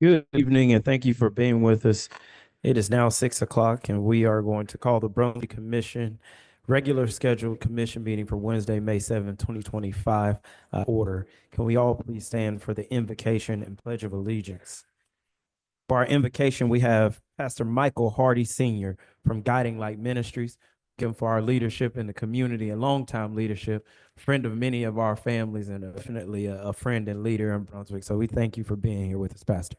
Good evening, and thank you for being with us. It is now 6 o'clock, and we are going to call the Brunswick Commission regular scheduled commission meeting for Wednesday, May 7th, 2025, order. Can we all please stand for the invocation and pledge of allegiance? For our invocation, we have Pastor Michael Hardy Sr. from Guiding Light Ministries. Him for our leadership in the community and longtime leadership, friend of many of our families, and definitely a friend and leader in Brunswick. So we thank you for being here with us, Pastor.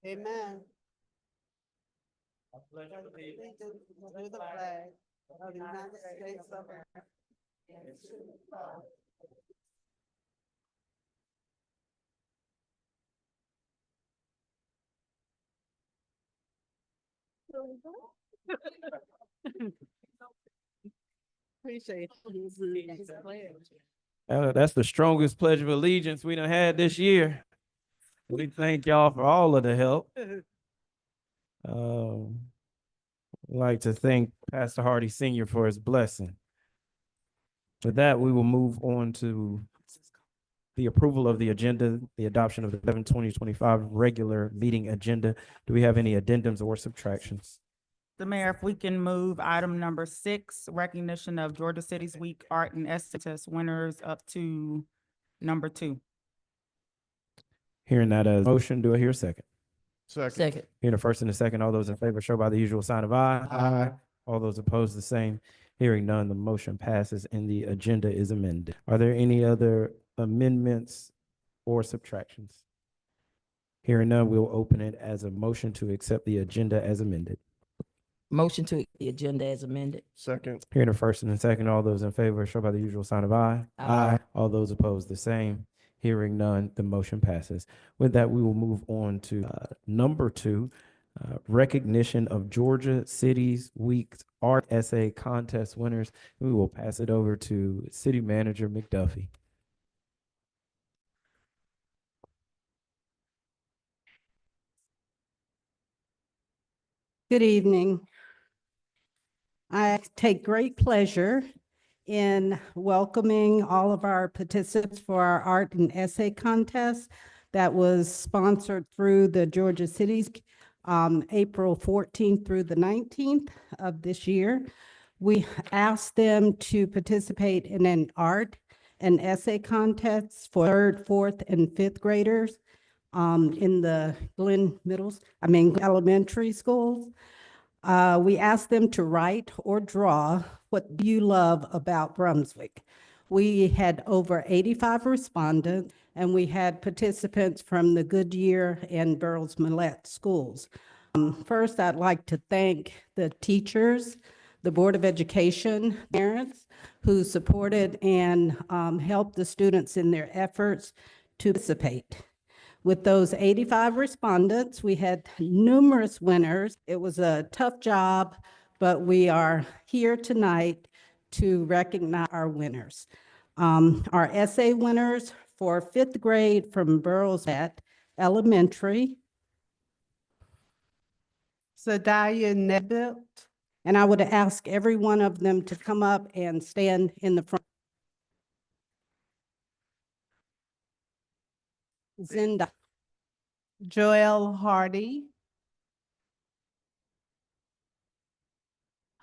Amen. I pledge allegiance to the flag of the United States of America. And to the republic. Appreciate it. That's the strongest pledge of allegiance we done had this year. We thank y'all for all of the help. I'd like to thank Pastor Hardy Sr. for his blessing. With that, we will move on to the approval of the agenda, the adoption of the 2025 regular meeting agenda. Do we have any addendums or subtractions? The mayor, if we can move item number 6, recognition of Georgia City's Week Art and Aesthetics winners up to number 2. Hearing that as a motion, do I hear a second? Second. Hearing a first and a second, all those in favor show by the usual sign of aye. Aye. All those opposed, the same. Hearing none, the motion passes and the agenda is amended. Are there any other amendments or subtractions? Hearing none, we'll open it as a motion to accept the agenda as amended. Motion to the agenda as amended. Second. Hearing a first and a second, all those in favor show by the usual sign of aye. Aye. All those opposed, the same. Hearing none, the motion passes. With that, we will move on to number 2, recognition of Georgia City's Week's Art Essay Contest winners. We will pass it over to City Manager McDuffie. Good evening. I take great pleasure in welcoming all of our participants for our art and essay contest that was sponsored through the Georgia Cities, April 14th through the 19th of this year. We asked them to participate in an art and essay contest for third, fourth, and fifth graders in the elementary schools. We asked them to write or draw what do you love about Brunswick. We had over 85 respondents, and we had participants from the Goodyear and Burroughs Millette schools. First, I'd like to thank the teachers, the Board of Education, parents who supported and helped the students in their efforts to participate. With those 85 respondents, we had numerous winners. It was a tough job, but we are here tonight to recognize our winners. Our essay winners for fifth grade from Burroughs Elementary. Sadaya Nebilt. And I would ask every one of them to come up and stand in the front. Zinda. Joel Hardy.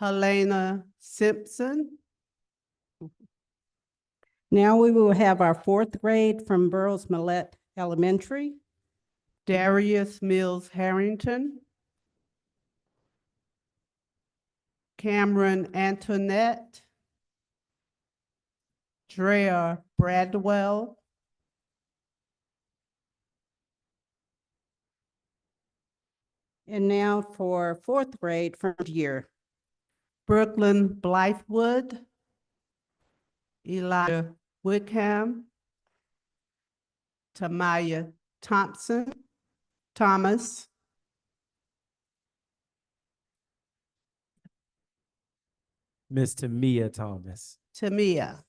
Helena Simpson. Now we will have our fourth grade from Burroughs Millette Elementary. Darius Mills Harrington. Cameron Antoinette. Drea Bradwell. And now for fourth grade from year. Brooklyn Blythewood. Elijah Wickham. Tamaya Thomas. Miss Tamia Thomas. Tamia.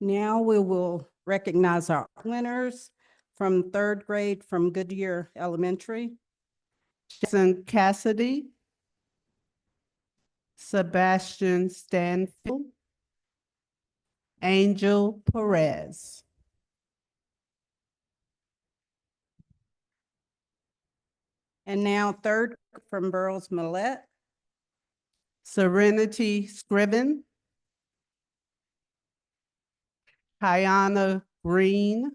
Now we will recognize our winners from third grade from Goodyear Elementary. Jason Cassidy. Sebastian Stanfield. Angel Perez. And now third from Burroughs Millette. Serenity Scriven. Kiana Green.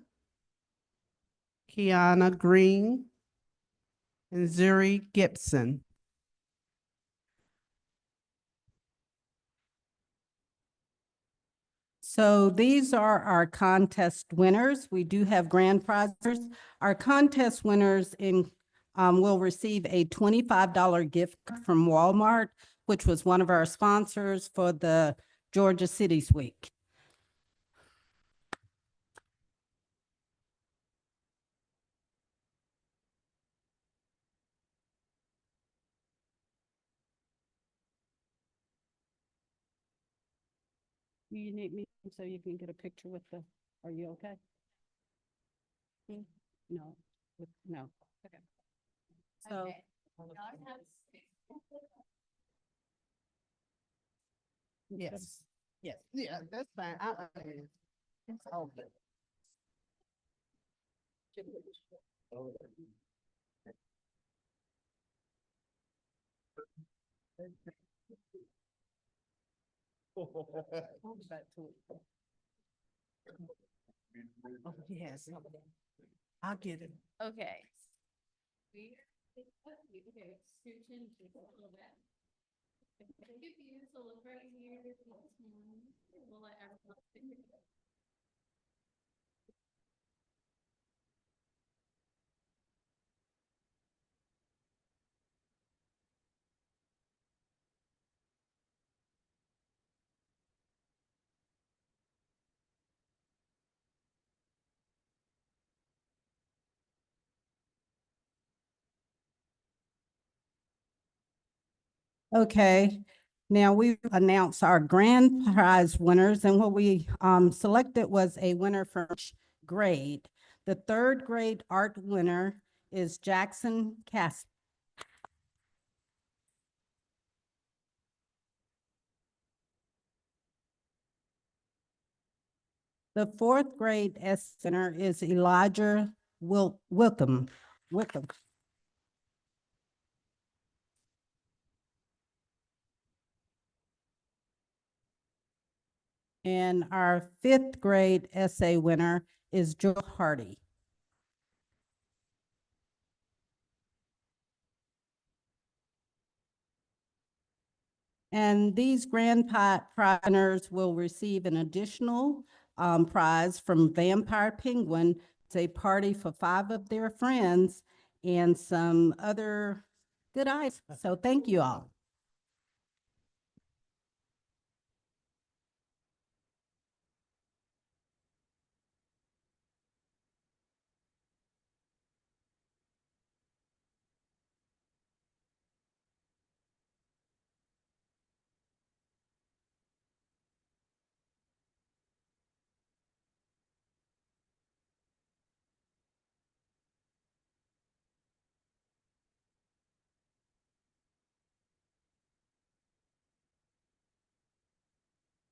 Kiana Green. And Zuri Gibson. So these are our contest winners. We do have grand prizes. Our contest winners will receive a $25 gift card from Walmart, which was one of our sponsors for the Georgia Cities Week. You need me so you can get a picture with are you okay? No, no. Okay. So. Yes, yes, yeah, that's fine. It's all good. Oh, yes, I'll get it. Okay. We okay, scooch in just a little bit. Take a view, so look right here. We'll let everyone see. Okay, now we announced our grand prize winners, and what we selected was a winner from each grade. The third grade art winner is Jackson Cass. The fourth grade S center is Elijah Wickham. And our fifth grade essay winner is Joe Hardy. And these grand prize winners will receive an additional prize from Vampire Penguin. It's a party for 5 of their friends and some other good items. So thank you all.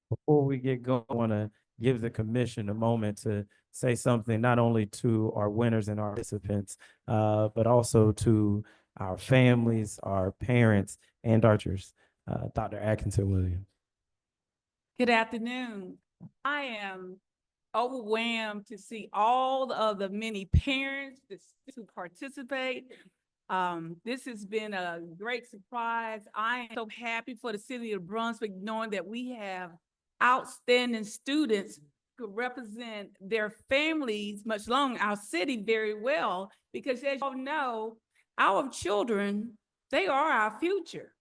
Before we get going, I want to give the commission a moment to say something not only to our winners and our participants, but also to our families, our parents, and our teachers. Dr. Atkinson Williams. Good afternoon. I am overwhelmed to see all of the many parents to participate. This has been a great surprise. I am so happy for the city of Brunswick, knowing that we have outstanding students who represent their families, much along our city very well, because as you all know, our children, they are our future.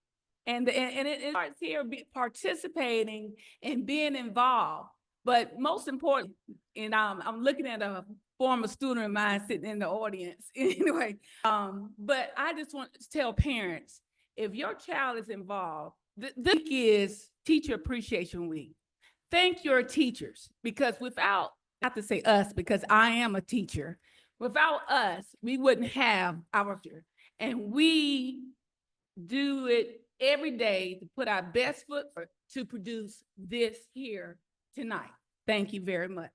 And it starts here participating and being involved. But most important, and I'm looking at a former student of mine sitting in the audience anyway. But I just want to tell parents, if your child is involved, this week is Teacher Appreciation Week. Thank your teachers, because without, I have to say us, because I am a teacher. Without us, we wouldn't have our future. And we do it every day to put our best foot forward to produce this here tonight. Thank you very much.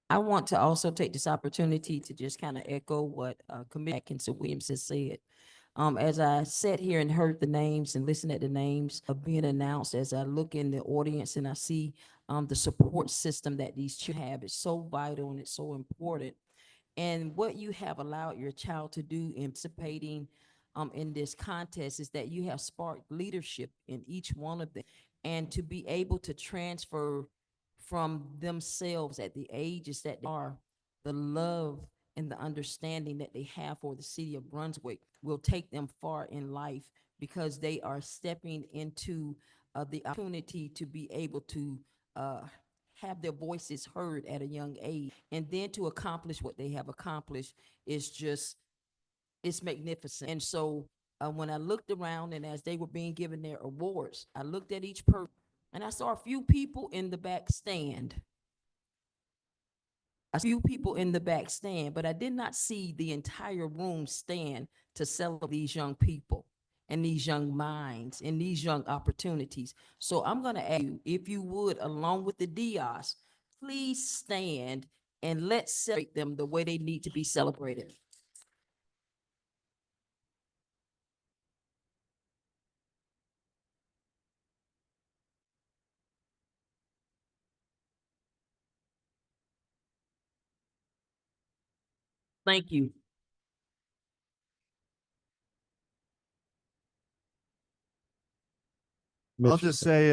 I want to also take this opportunity to just kind of echo what Commissioner Atkinson Williams has said. As I sat here and heard the names and listened at the names of being announced, as I look in the audience and I see the support system that these children have, it's so vital and it's so important. And what you have allowed your child to do in participating in this contest is that you have sparked leadership in each one of them, and to be able to transfer from themselves at the ages that they are, the love and the understanding that they have for the city of Brunswick will take them far in life, because they are stepping into the opportunity to be able to have their voices heard at a young age. And then to accomplish what they have accomplished is just, it's magnificent. And so when I looked around and as they were being given their awards, I looked at each person and I saw a few people in the back stand. But I did not see the entire room stand to celebrate these young people and these young minds and these young opportunities. So I'm going to ask you, if you would, along with the DIOS, please stand and let's celebrate them the way they need to be celebrated. Thank you. I'll just say,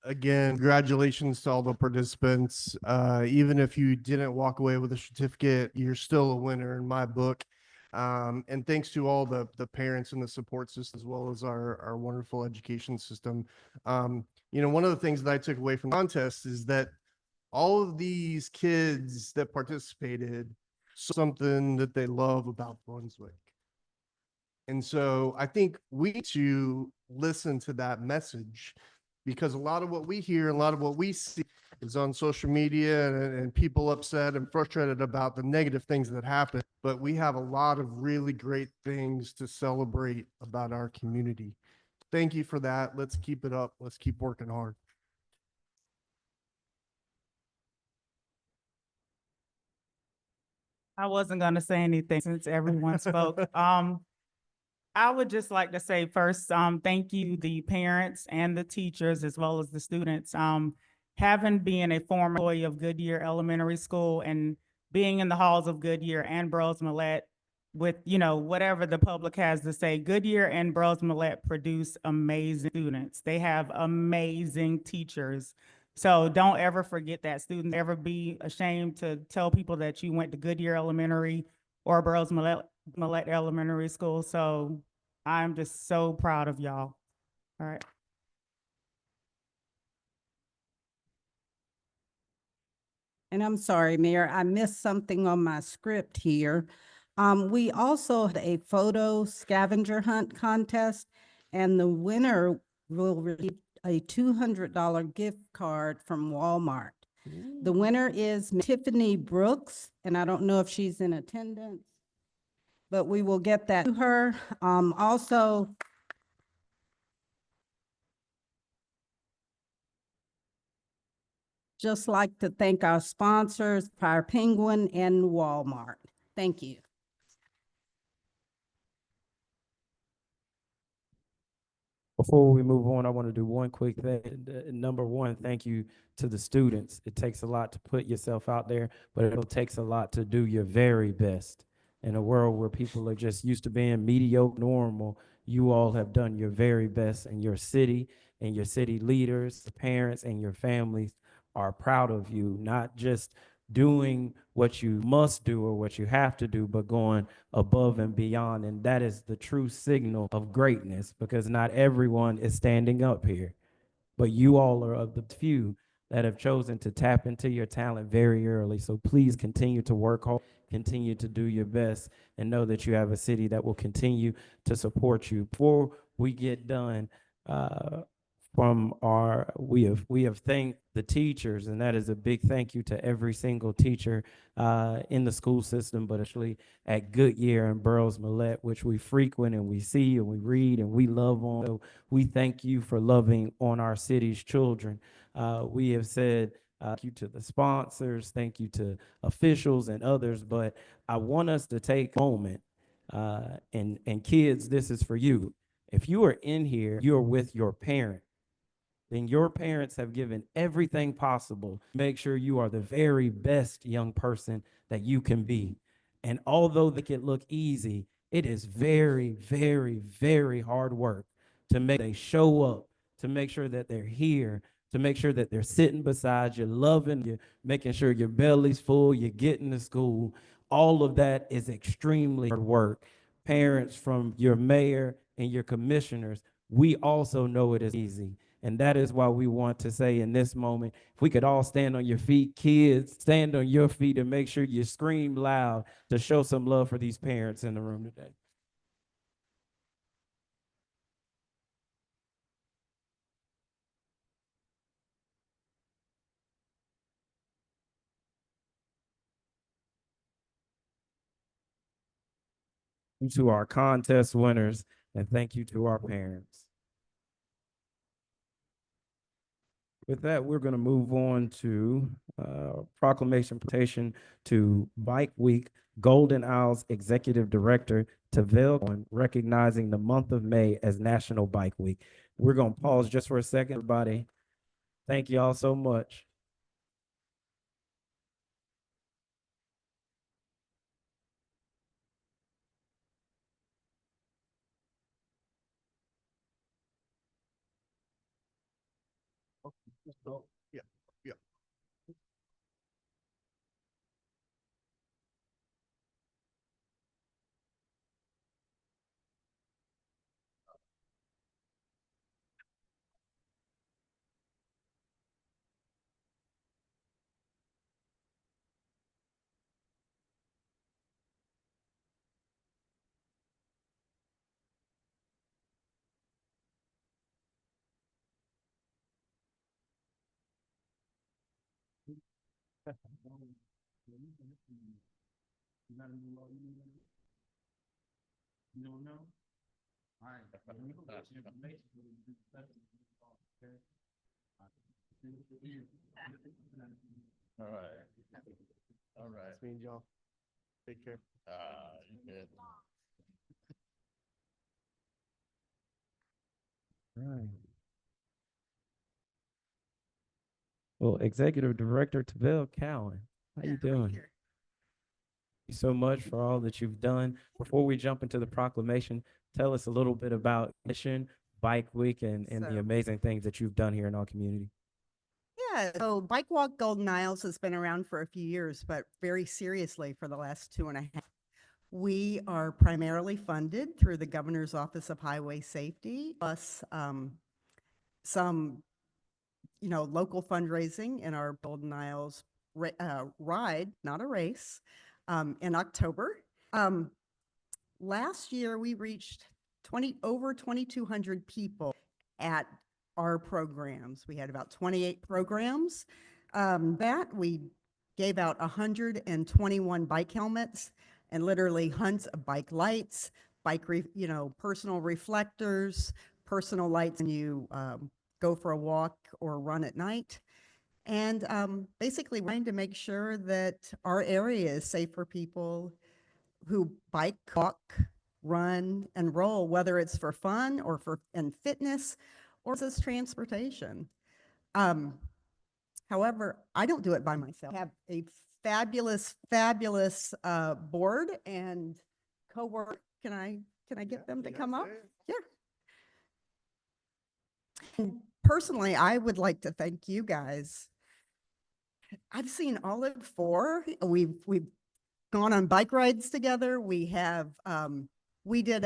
again, congratulations to all the participants. Even if you didn't walk away with a certificate, you're still a winner in my book. And thanks to all the parents and the support system, as well as our wonderful education system. One of the things that I took away from the contest is that all of these kids that participated saw something that they love about Brunswick. And so I think we need to listen to that message because a lot of what we hear, a lot of what we see is on social media and people upset and frustrated about the negative things that happen. But we have a lot of really great things to celebrate about our community. Thank you for that. Let's keep it up. Let's keep working hard. I wasn't gonna say anything since everyone spoke. I would just like to say first, thank you, the parents and the teachers, as well as the students. Having been a former employee of Goodyear Elementary School and being in the halls of Goodyear and Burroughs Millette with, whatever the public has to say, Goodyear and Burroughs Millette produce amazing students. They have amazing teachers. So don't ever forget that. Students ever be ashamed to tell people that you went to Goodyear Elementary or Burroughs Millette Elementary School. So I'm just so proud of y'all. All right. And I'm sorry, Mayor, I missed something on my script here. We also had a photo scavenger hunt contest, and the winner will receive a $200 gift card from Walmart. The winner is Tiffany Brooks, and I don't know if she's in attendance, but we will get that to her. Also, just like to thank our sponsors, Fire Penguin and Walmart. Thank you. Before we move on, I want to do one quick thing. Number one, thank you to the students. It takes a lot to put yourself out there, but it takes a lot to do your very best. In a world where people are just used to being mediocre, normal, you all have done your very best, and your city leaders, the parents, and your families are proud of you, not just doing what you must do or what you have to do, but going above and beyond. And that is the true signal of greatness, because not everyone is standing up here, but you all are of the few that have chosen to tap into your talent very early. So please continue to work hard, continue to do your best, and know that you have a city that will continue to support you. Before we get done, we have thanked the teachers, and that is a big thank you to every single teacher in the school system, but actually at Goodyear and Burroughs Millette, which we frequent and we see and we read and we love on. So we thank you for loving on our city's children. We have said thank you to the sponsors, thank you to officials and others, but I want us to take a moment, and kids, this is for you. If you are in here, you're with your parent, then your parents have given everything possible to make sure you are the very best young person that you can be. And although they can look easy, it is very, very, very hard work to make they show up, to make sure that they're here, to make sure that they're sitting beside you, loving you, making sure your belly's full, you're getting to school. All of that is extremely hard work. Parents, from your mayor and your commissioners, we also know it is easy. And that is why we want to say in this moment, if we could all stand on your feet, kids, stand on your feet and make sure you scream loud to show some love for these parents in the room today. Thank you to our contest winners, and thank you to our parents. With that, we're going to move on to proclamation presentation to Bike Week Golden Isles Executive Director Tavell Cohen, recognizing the month of May as National Bike Week. We're going to pause just for a second, everybody. Thank you all so much. Yeah, yeah. All right. All right. This means y'all. Take care. You good. Right. Well, Executive Director Tavell Cowan, how you doing? Thank you so much for all that you've done. Before we jump into the proclamation, tell us a little bit about Mission Bike Week and the amazing things that you've done here in our community. Yeah, so Bike Walk Golden Isles has been around for a few years, but very seriously for the last 2.5. We are primarily funded through the Governor's Office of Highway Safety, plus some, local fundraising in our Golden Isles ride, not a race, in October. Last year, we reached over 2,200 people at our programs. We had about 28 programs. That we gave out 121 bike helmets and literally hunts of bike lights, personal reflectors, personal lights when you go for a walk or run at night. And basically trying to make sure that our area is safe for people who bike, walk, run, and roll, whether it's for fun or and fitness or as transportation. However, I don't do it by myself. I have a fabulous, fabulous board and co-work. Can I get them to come up? Yeah. And personally, I would like to thank you guys. I've seen all of 4. We've gone on bike rides together. We have we have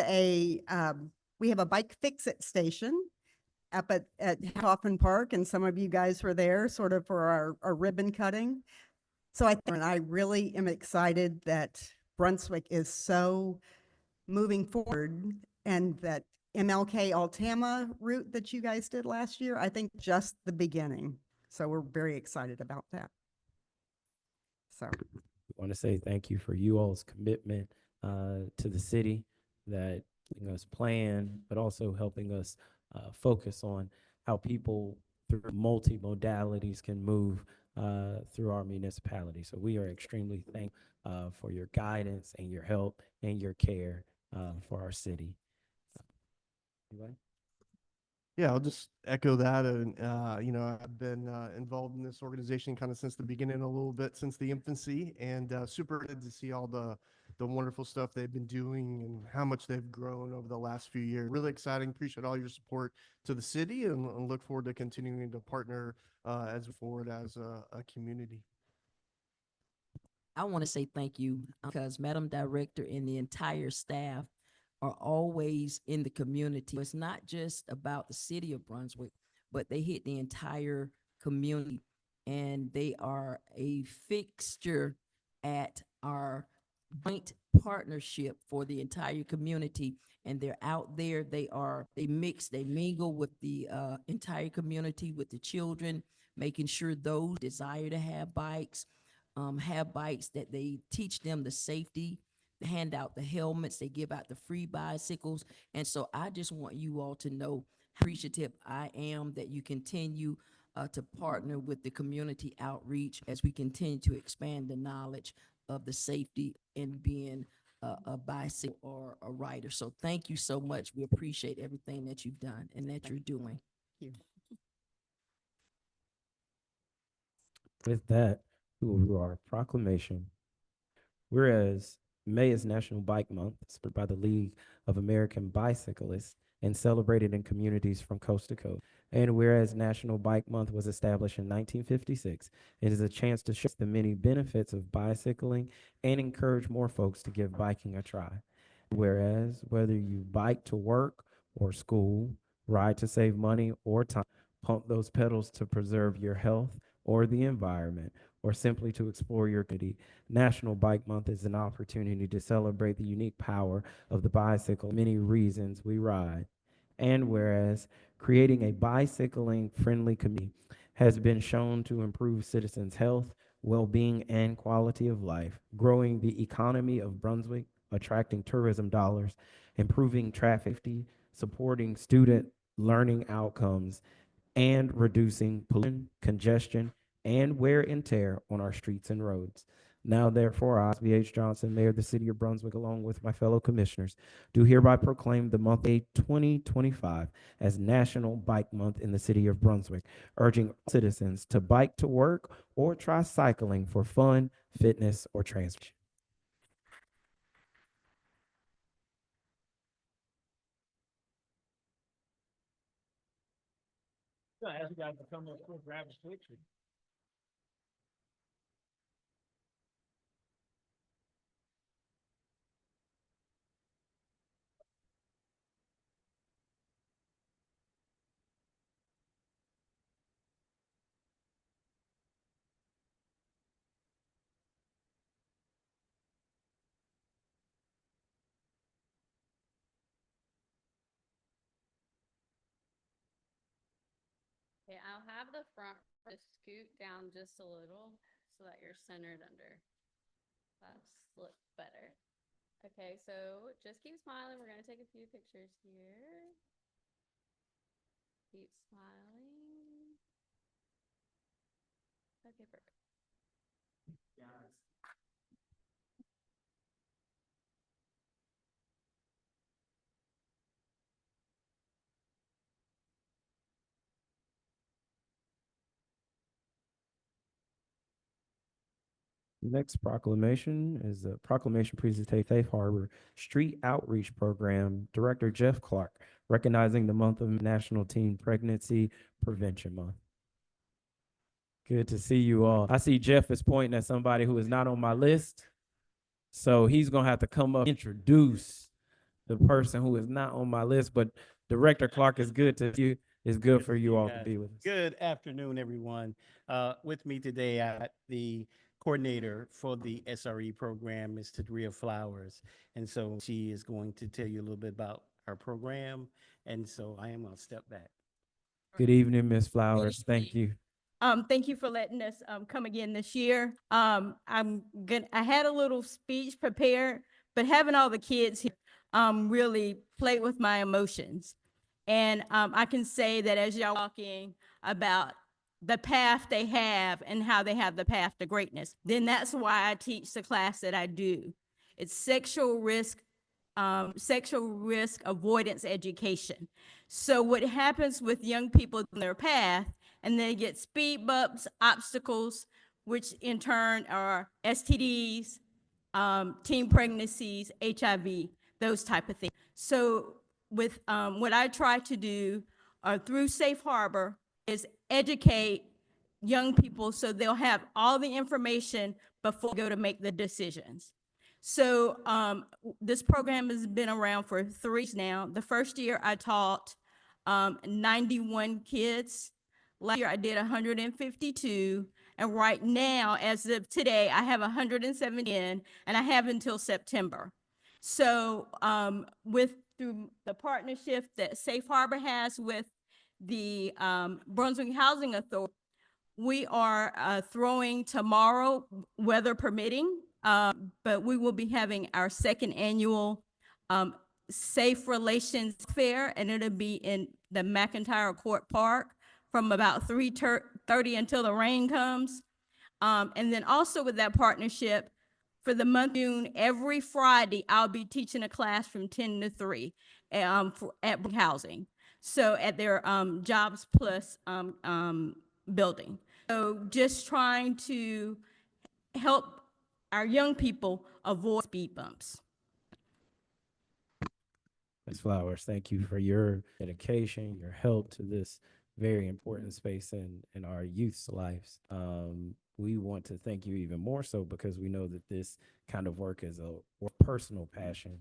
a bike fix-it station up at Hoffman Park, and some of you guys were there sort of for our ribbon cutting. So I really am excited that Brunswick is so moving forward, and that MLK Altama route that you guys did last year, I think just the beginning. So we're very excited about that. So We want to say thank you for you all's commitment to the city, that helping us plan, but also helping us focus on how people through multi-modalities can move through our municipality. So we are extremely thankful for your guidance and your help and your care for our city. Anybody? Yeah, I'll just echo that. And, I've been involved in this organization kind of since the beginning, a little bit since the infancy, and super excited to see all the wonderful stuff they've been doing and how much they've grown over the last few years. Really exciting. Appreciate all your support to the city, and look forward to continuing to partner as we forward as a community. I want to say thank you because Madam Director and the entire staff are always in the community. It's not just about the city of Brunswick, but they hit the entire community, and they are a fixture at our joint partnership for the entire community. And they're out there, they mingle with the entire community, with the children, making sure those desire to have bikes that they teach them the safety, hand out the helmets, they give out the free bicycles. And so I just want you all to know how appreciative I am that you continue to partner with the community outreach as we continue to expand the knowledge of the safety in being a bicycle or a rider. So thank you so much. We appreciate everything that you've done and that you're doing. thank you. With that, we will do our proclamation. Whereas May is National Bike Month, sponsored by the League of American Bicyclists and celebrated in communities from coast to coast. And whereas National Bike Month was established in 1956, it is a chance to show the many benefits of bicycling and encourage more folks to give biking a try. Whereas whether you bike to work or school, ride to save money or time, pump those pedals to preserve your health or the environment, or simply to explore your community, National Bike Month is an opportunity to celebrate the unique power of the bicycle, many reasons we ride. And whereas creating a bicycling friendly community has been shown to improve citizens' health, well-being, and quality of life, growing the economy of Brunswick, attracting tourism dollars, improving traffic safety, supporting student learning outcomes, and reducing pollution, congestion, and wear and tear on our streets and roads. Now, therefore, I, B.H. Johnson, Mayor of the City of Brunswick, along with my fellow commissioners, do hereby proclaim the month of 2025 as National Bike Month in the City of Brunswick, urging citizens to bike to work or try cycling for fun, fitness, or transportation. Okay, I'll have the front just scoot down just a little so that you're centered under. That's look better. Okay, so just keep smiling. We're gonna take a few pictures here. Keep smiling. Okay, perfect. Next proclamation is the proclamation presentation Safe Harbor Street Outreach Program Director Jeff Clark, recognizing the month of National Teen Pregnancy Prevention Month. Good to see you all. I see Jeff is pointing at somebody who is not on my list. So he's gonna have to come up and introduce the person who is not on my list. But Director Clark, is good to see you. It's good for you all to be with us. Good afternoon, everyone. With me today, the coordinator for the SRE program is Tadria Flowers. And so she is going to tell you a little bit about our program. And so I am going to step back. Good evening, Ms. Flowers. Thank you. Thank you for letting us come again this year. I had a little speech prepared, but having all the kids here really played with my emotions. And I can say that as y'all talking about the path they have and how they have the path to greatness, then that's why I teach the class that I do. It's sexual risk avoidance education. So what happens with young people in their path, and they get speed bumps, obstacles, which in turn are STDs, teen pregnancies, HIV, those type of things. So with what I try to do through Safe Harbor is educate young people so they'll have all the information before they go to make the decisions. So this program has been around for 3 years now. The first year I taught 91 kids. Last year I did 152. And right now, as of today, I have 170 in, and I have until September. So through the partnership that Safe Harbor has with the Brunswick Housing Authority, we are throwing tomorrow, weather permitting, but we will be having our second annual Safe Relations Fair, and it'll be in the McIntyre Court Park from about 3:30 until the rain comes. And then also with that partnership, for the month of June, every Friday, I'll be teaching a class from 10 to 3 at housing. So at their Jobs Plus building. So just trying to help our young people avoid speed bumps. Ms. Flowers, thank you for your dedication, your help to this very important space in our youth's lives. We want to thank you even more so because we know that this kind of work is a personal passion.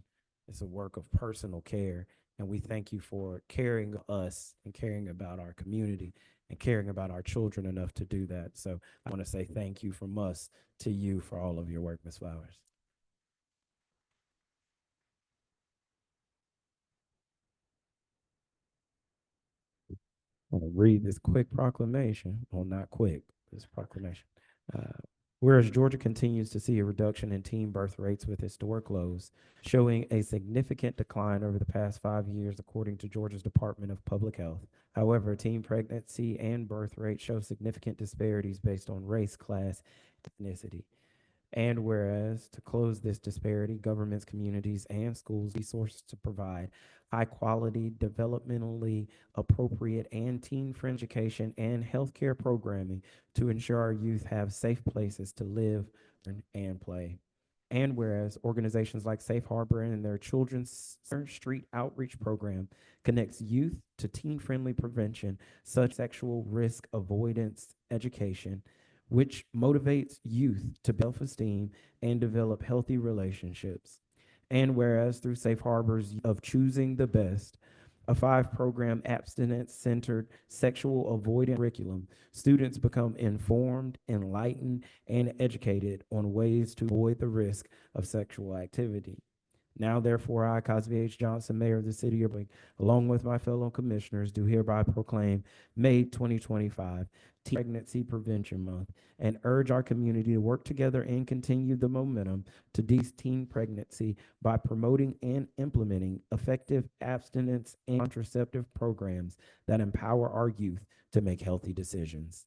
It's a work of personal care. And we thank you for caring us and caring about our community and caring about our children enough to do that. So I want to say thank you from us to you for all of your work, Ms. Flowers. I'm going to read this quick proclamation. Well, not quick, this proclamation. Whereas Georgia continues to see a reduction in teen birth rates with historic lows, showing a significant decline over the past 5 years, according to Georgia's Department of Public Health. However, teen pregnancy and birth rate show significant disparities based on race, class, ethnicity. And whereas to close this disparity, governments, communities, and schools resources to provide high quality, developmentally appropriate, and teen friendly education and healthcare programming to ensure our youth have safe places to live and play. And whereas organizations like Safe Harbor and their Children's Street Outreach Program connects youth to teen friendly prevention, such sexual risk avoidance education, which motivates youth to self esteem and develop healthy relationships. And whereas through Safe Harbors of Choosing the Best, a 5 program abstinence centered sexual avoidance curriculum, students become informed, enlightened, and educated on ways to avoid the risk of sexual activity. Now, therefore, I, Cosby H. Johnson, Mayor of the City of Brunswick, along with my fellow commissioners, do hereby proclaim May 2025 Teen Pregnancy Prevention Month and urge our community to work together and continue the momentum to decrease teen pregnancy by promoting and implementing effective abstinence and contraceptive programs that empower our youth to make healthy decisions.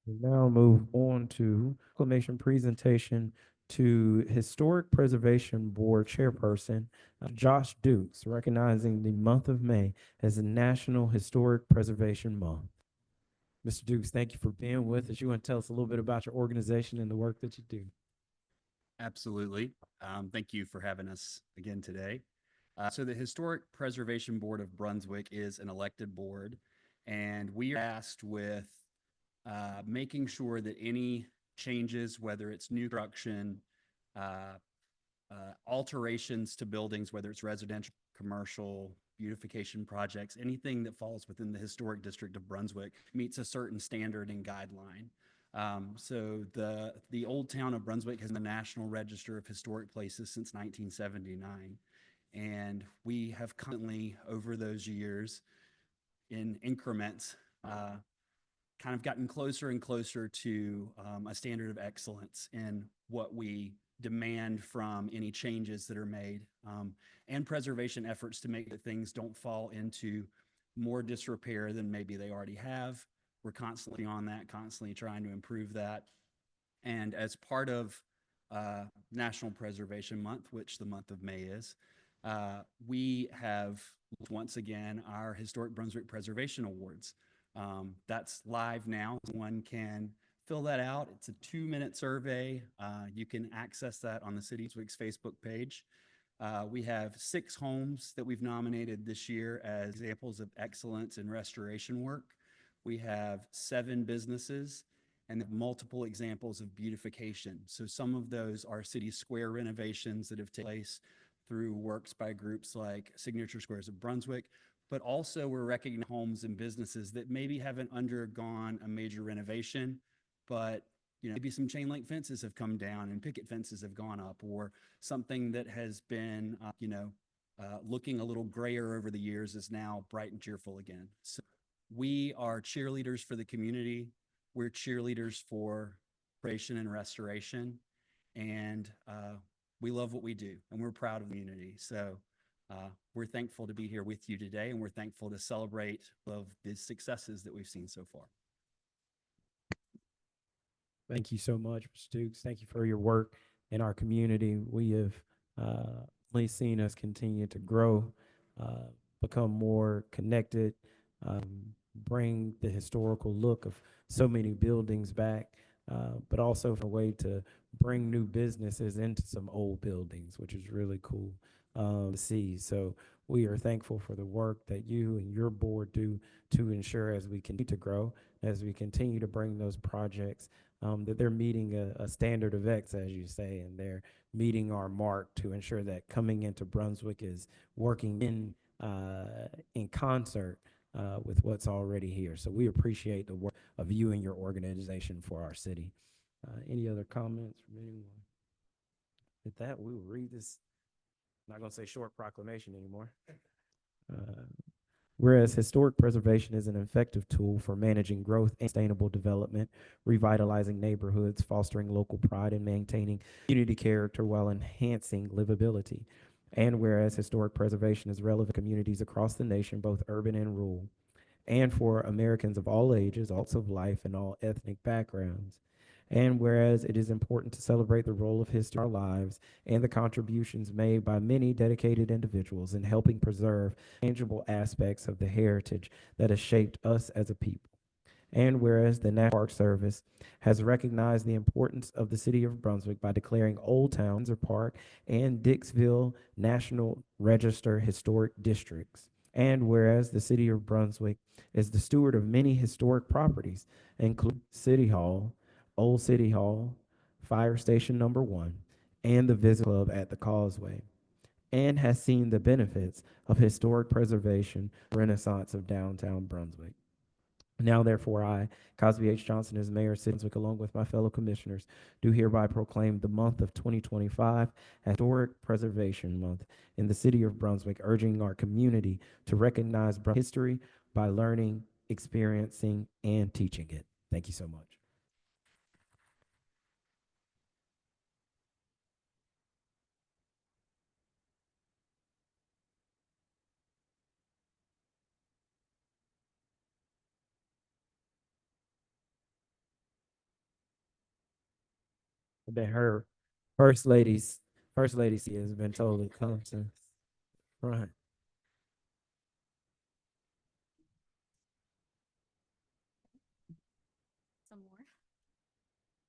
We now move on to proclamation presentation to Historic Preservation Board Chairperson Josh Dukes, recognizing the month of May as the National Historic Preservation Month. Mr. Dukes, thank you for being with us. You want to tell us a little bit about your organization and the work that you do? Absolutely. Thank you for having us again today. So the Historic Preservation Board of Brunswick is an elected board, and we are tasked with making sure that any changes, whether it's new construction, uh, alterations to buildings, whether it's residential, commercial, beautification projects, anything that falls within the historic district of Brunswick meets a certain standard and guideline. So the old town of Brunswick has been the National Register of Historic Places since 1979. And we have constantly, over those years, in increments, kind of gotten closer and closer to a standard of excellence in what we demand from any changes that are made, and preservation efforts to make that things don't fall into more disrepair than maybe they already have. We're constantly on that, constantly trying to improve that. And as part of National Preservation Month, which the month of May is, we have once again our Historic Brunswick Preservation Awards. That's live now. One can fill that out. It's a 2-minute survey. You can access that on the City of Brunswick's Facebook page. We have 6 homes that we've nominated this year as examples of excellence in restoration work. We have 7 businesses and multiple examples of beautification. So some of those are city square renovations that have taken place through works by groups like Signature Squares of Brunswick, but also we're recognizing homes and businesses that maybe haven't undergone a major renovation, but maybe some chain link fences have come down and picket fences have gone up, or something that has been, looking a little grayer over the years is now bright and cheerful again. So we are cheerleaders for the community. We're cheerleaders for creation and restoration, and we love what we do, and we're proud of the community. So we're thankful to be here with you today, and we're thankful to celebrate of the successes that we've seen so far. Thank you so much, Mr. Dukes. Thank you for your work in our community. We have only seen us continue to grow, become more connected, bring the historical look of so many buildings back, but also for a way to bring new businesses into some old buildings, which is really cool to see. So we are thankful for the work that you and your board do to ensure as we continue to grow, as we continue to bring those projects, that they're meeting a standard of X, as you say, and they're meeting our mark to ensure that coming into Brunswick is working in concert with what's already here. So we appreciate the work of you and your organization for our city. Any other comments from anyone? With that, we will read this. I'm not going to say short proclamation anymore. Whereas historic preservation is an effective tool for managing growth and sustainable development, revitalizing neighborhoods, fostering local pride, and maintaining community character while enhancing livability. And whereas historic preservation is relevant to communities across the nation, both urban and rural, and for Americans of all ages, walks of life, and all ethnic backgrounds. And whereas it is important to celebrate the role of history in our lives and the contributions made by many dedicated individuals in helping preserve tangible aspects of the heritage that has shaped us as a people. And whereas the National Park Service has recognized the importance of the city of Brunswick by declaring Old Town, Windsor Park, and Dixville National Register historic districts. And whereas the city of Brunswick is the steward of many historic properties, including City Hall, Old City Hall, Fire Station Number 1, and the Visit Club at the Causeway, and has seen the benefits of historic preservation, renaissance of downtown Brunswick. Now, therefore, I, Cosby H. Johnson, as Mayor of City of Brunswick, along with my fellow commissioners, do hereby proclaim the month of 2025 as Historic Preservation Month in the city of Brunswick, urging our community to recognize history by learning, experiencing, and teaching it. Thank you so much. That her first lady has been told to come to front. Some more.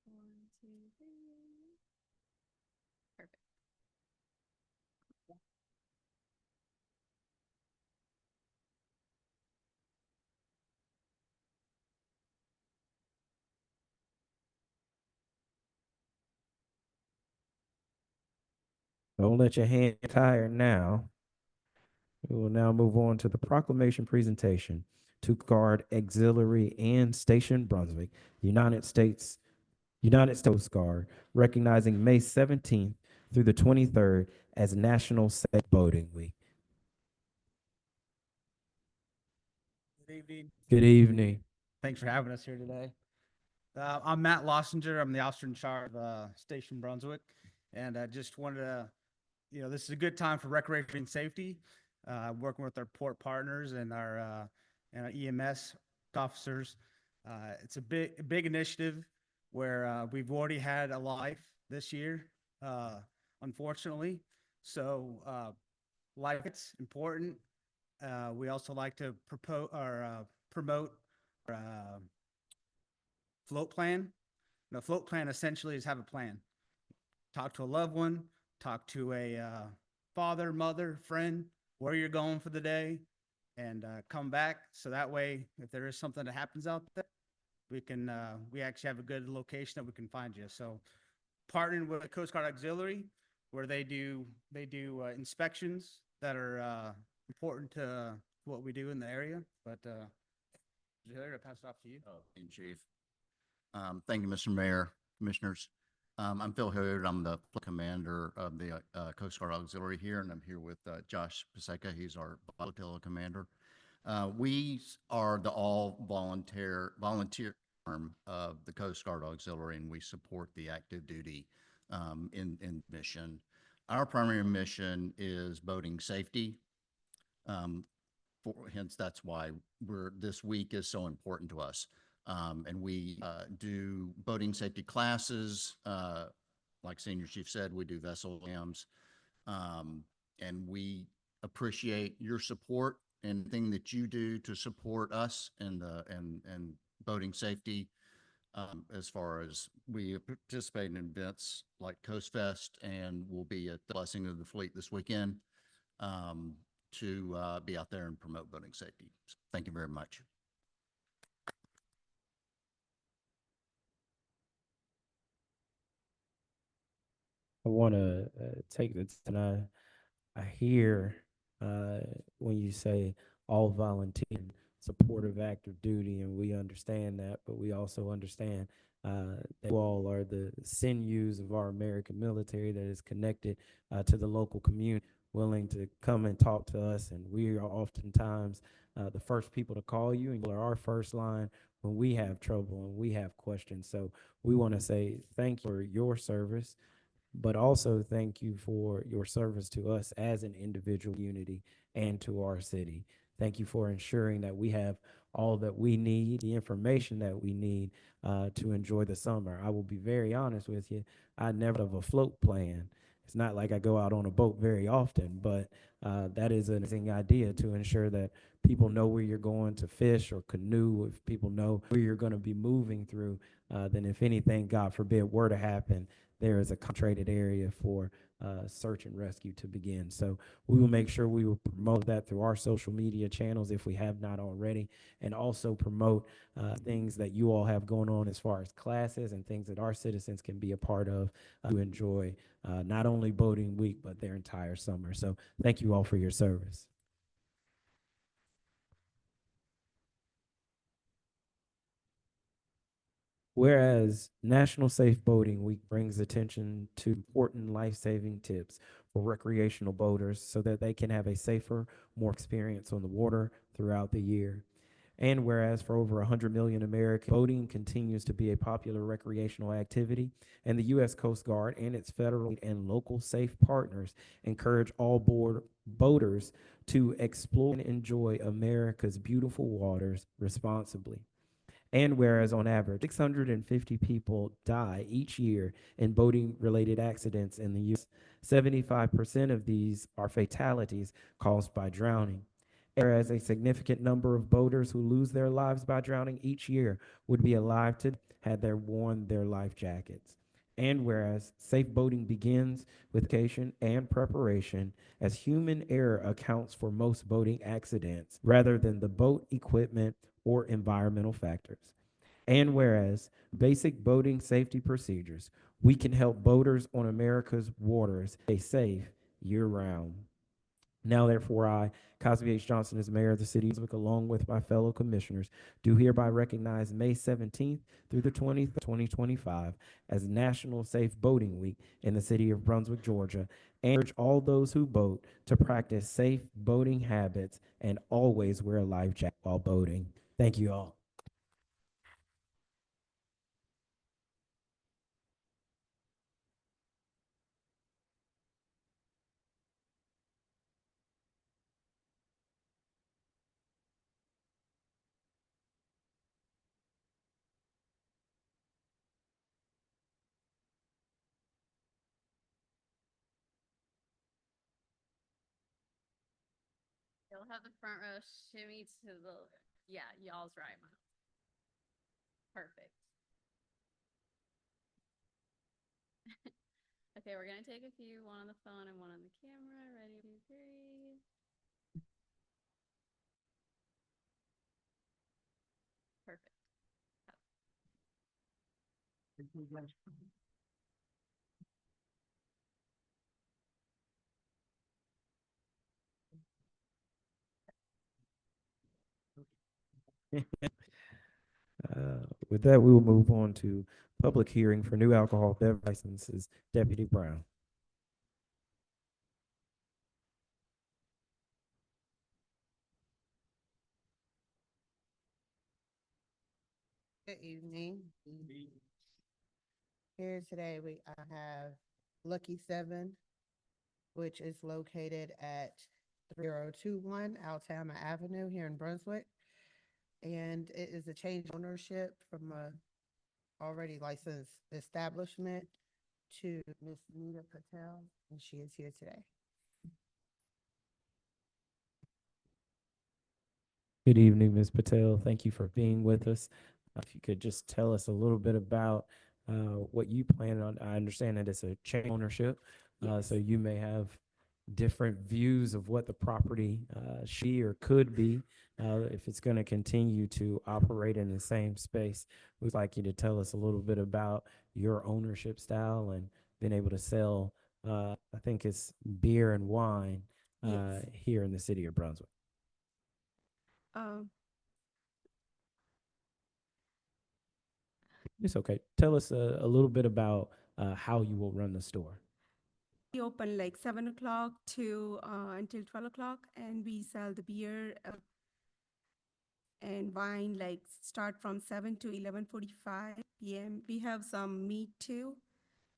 1, 2, 3. Perfect. Don't let your hand get tired now. We will now move on to the proclamation presentation to Guard Auxiliary and Station Brunswick, United States Coast Guard, recognizing May 17th through the 23rd as National Safe Boating Week. Good evening. Good evening. Thanks for having us here today. I'm Matt Lossinger. I'm the officer in charge of Station Brunswick. And I just wanted to, this is a good time for recreation and safety, working with our port partners and our EMS officers. It's a big initiative where we've already had a life this year, unfortunately. So life is important. We also like to promote our float plan. The float plan essentially is have a plan. Talk to a loved one, talk to a father, mother, friend, where you're going for the day, and come back. So that way, if there is something that happens out there, we actually have a good location that we can find you. So partnering with the Coast Guard Auxiliary, where they do inspections that are important to what we do in the area. But Auxiliary, I pass it off to you. Chief. Thank you, Mr. Mayor, Commissioners. I'm Phil Hilliard. I'm the commander of the Coast Guard Auxiliary here, and I'm here with Josh Paseka. He's our flotilla commander. We are the all volunteer arm of the Coast Guard Auxiliary, and we support the active duty in mission. Our primary mission is boating safety. Hence, that's why this week is so important to us. And we do boating safety classes. Like Senior Chief said, we do vessel exams. And we appreciate your support anything that you do to support us and and boating safety. As far as we participate in events like Coast Fest, and we'll be at the Blessing of the Fleet this weekend um, to be out there and promote boating safety. So thank you very much. I want to take this, and I hear when you say all volunteer, supportive active duty, and we understand that, but we also understand that you all are the sinews of our American military that is connected to the local community, willing to come and talk to us, and we are oftentimes the first people to call you, and you are our first line when we have trouble and we have questions. So we want to say thank you for your service, but also thank you for your service to us as an individual unity and to our city. Thank you for ensuring that we have all that we need, the information that we need to enjoy the summer. I will be very honest with you. I never have a float plan. It's not like I go out on a boat very often, but that is an amazing idea to ensure that people know where you're going to fish or canoe. If people know where you're going to be moving through, then if anything, God forbid, were to happen, there is a concentrated area for search and rescue to begin. So we will make sure we will promote that through our social media channels if we have not already, and also promote things that you all have going on as far as classes and things that our citizens can be a part of to enjoy not only boating week, but their entire summer. So thank you all for your service. Whereas National Safe Boating Week brings attention to important life-saving tips for recreational boaters so that they can have a safer, more experience on the water throughout the year. And whereas for over 100 million Americans, boating continues to be a popular recreational activity, and the U.S. Coast Guard and its federal and local safe partners encourage all board boaters to explore and enjoy America's beautiful waters responsibly. And whereas on average, 650 people die each year in boating related accidents in the US, 75% of these are fatalities caused by drowning. Whereas a significant number of boaters who lose their lives by drowning each year would be alive today had they worn their life jackets. And whereas safe boating begins with education and preparation, as human error accounts for most boating accidents rather than the boat equipment or environmental factors. And whereas basic boating safety procedures, we can help boaters on America's waters stay safe year round. Now, therefore, I, Cosby H. Johnson, as mayor of the city of Brunswick, along with my fellow commissioners, do hereby recognize May 17th through the 20th, 2025, as National Safe Boating Week in the city of Brunswick, Georgia, and urge all those who boat to practice safe boating habits and always wear a life jacket while boating. Thank you all. You'll have the front row shimmy to the, yeah, y'all's right. Perfect. Okay, we're gonna take a few, one on the phone and one on the camera. Ready, 2, 3. Perfect. With that, we will move on to public hearing for new alcohol beverage licenses. Deputy Brown. Good evening. Here today, I have Lucky 7, which is located at 3021 Altama Avenue here in Brunswick. And it is a change of ownership from a already licensed establishment to Miss Nita Patel, and she is here today. Good evening, Ms. Patel. Thank you for being with us. If you could just tell us a little bit about what you plan on. I understand that it's a chain ownership, so Yes. you may have different views of what the property should or could be if it's going to continue to operate in the same space. We'd like you to tell us a little bit about your ownership style and being able to sell, I think it's beer and wine Yes. here in the city of Brunswick. Um, It's okay. Tell us a little bit about how you will run the store. we open like 7 o'clock to until 12 o'clock, and we sell the beer and wine like start from 7 to 11:45 p.m. We have some meat too,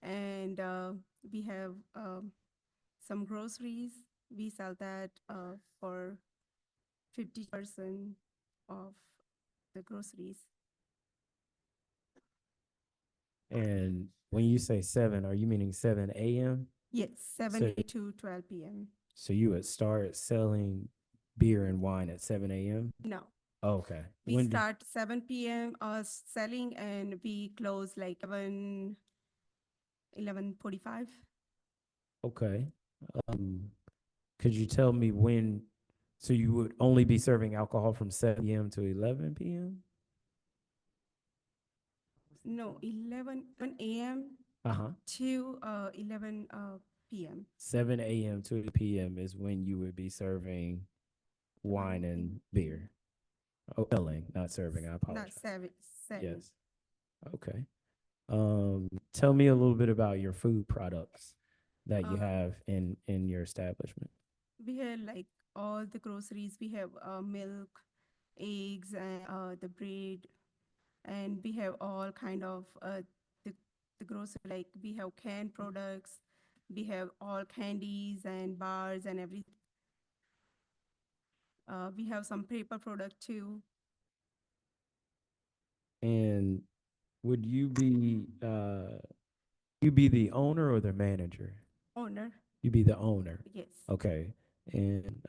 and we have some groceries. We sell that for 50% of the groceries. And when you say 7, are you meaning 7 a.m.? Yes, 7 So, to 12 p.m. so you would start selling beer and wine at 7 a.m.? No, Okay. we When do, start 7 p.m. Selling, and we close like 11:45. okay. Um, could you tell me when, so you would only be serving alcohol from 7 p.m. to 11 p.m.? No, 11 a.m. Uh-huh. to 11 p.m. 7 a.m. to 8 p.m. is when you would be serving wine and beer. Oh, selling, not serving. I Not apologize. selling. Yes. Okay. Tell me a little bit about your food products that you Uh, have in your establishment. We have like all the groceries. We have milk, eggs, and the bread, and we have all kind of the the grocery. Like we have canned products. We have all candies and bars and everything. We have some paper product too. And would you be the owner or the manager? Owner, You be the owner. yes. Okay. And